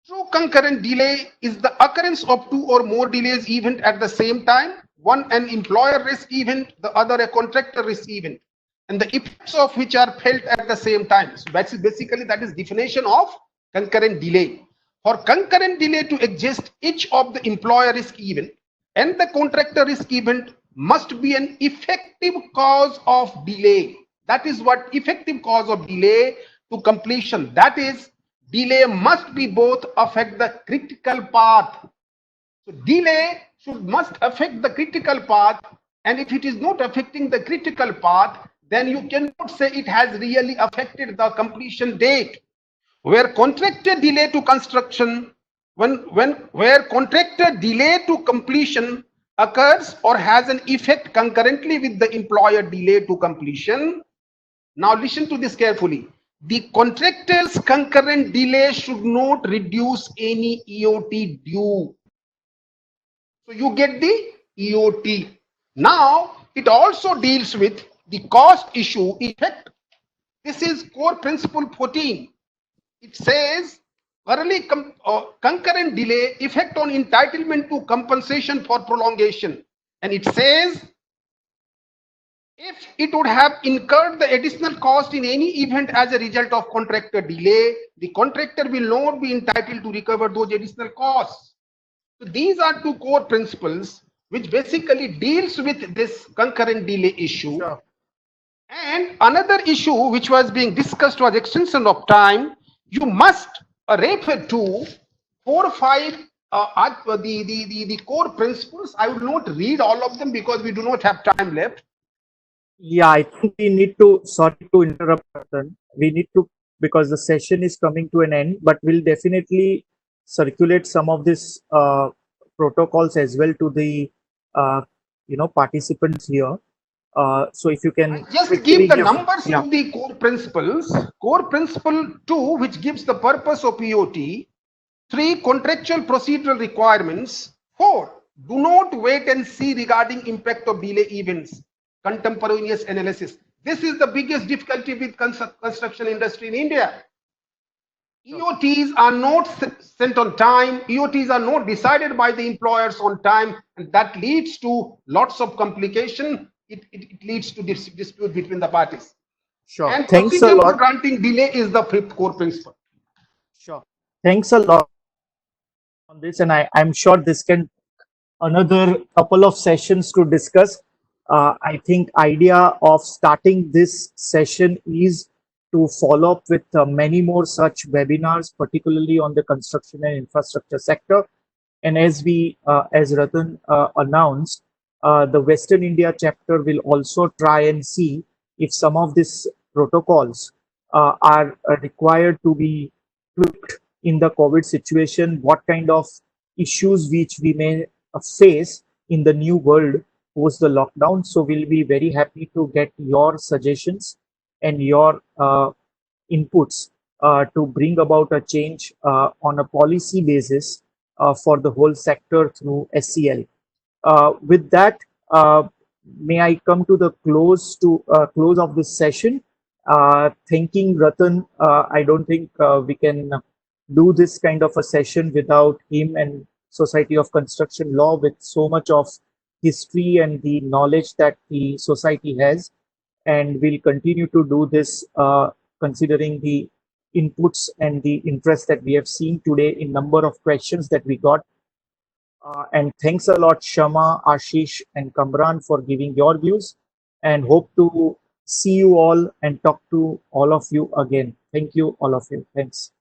True concurrent delay is the occurrence of two or more delays event at the same time, one an employer risk event, the other a contractor risk event, and the effects of which are felt at the same time. So basically that is definition of concurrent delay. For concurrent delay to exist, each of the employer risk event and the contractor risk event must be an effective cause of delay. That is what effective cause of delay to completion. That is, delay must be both affect the critical path. So delay must affect the critical path, and if it is not affecting the critical path, then you cannot say it has really affected the completion date. Where contractor delay to construction, where contractor delay to completion occurs or has an effect concurrently with the employer delay to completion. Now listen to this carefully. The contractor's concurrent delay should not reduce any EOT due. So you get the EOT. Now it also deals with the cost issue effect. This is core principle 14. It says early concurrent delay effect on entitlement to compensation for prolongation. And it says if it would have incurred the additional cost in any event as a result of contractor delay, the contractor will not be entitled to recover those additional costs. So these are two core principles which basically deals with this concurrent delay issue. Sure. And another issue which was being discussed was extension of time. You must refer to 4 or 5 the core principles. I will not read all of them because we do not have time left. Yeah, I think we need to, sorry to interrupt, Ratan. We need to, because the session is coming to an end, but we'll definitely circulate some of these protocols as well to the participants here. So if you can Just quickly give the give- numbers yeah. of the core principles. Core principle 2, which gives the purpose of EOT. 3, contractual procedural requirements. 4, do not wait and see regarding impact of delay events. Contemporaneous analysis. This is the biggest difficulty with construction industry in India. EOTs are not sent on time. EOTs are not decided by the employers on time, and that leads to lots of complication. It leads to dispute between the parties. Sure. And Thanks a procedure for lot. granting delay is the 5th core principle. Sure. Thanks a lot on this, and I'm sure this can another couple of sessions to discuss. I think idea of starting this session is to follow up with many more such webinars, particularly on the construction and infrastructure sector. And as Ratan announced, the Western India chapter will also try and see if some of these protocols are required to be tweaked in the COVID situation, what kind of issues which we may face in the new world post the lockdown. So we'll be very happy to get your suggestions and your inputs to bring about a change on a policy basis for the whole sector through SCL. With that, may I come to the close of this session. Thanking Ratan. I don't think we can do this kind of a session without him and Society of Construction Law, with so much of history and the knowledge that the society has. And we'll continue to do this considering the inputs and the interest that we have seen today in number of questions that we got. And thanks a lot, Shama, Ashish, and Kamran, for giving your views, and hope to see you all and talk to all of you again. Thank you, all of you. Thanks.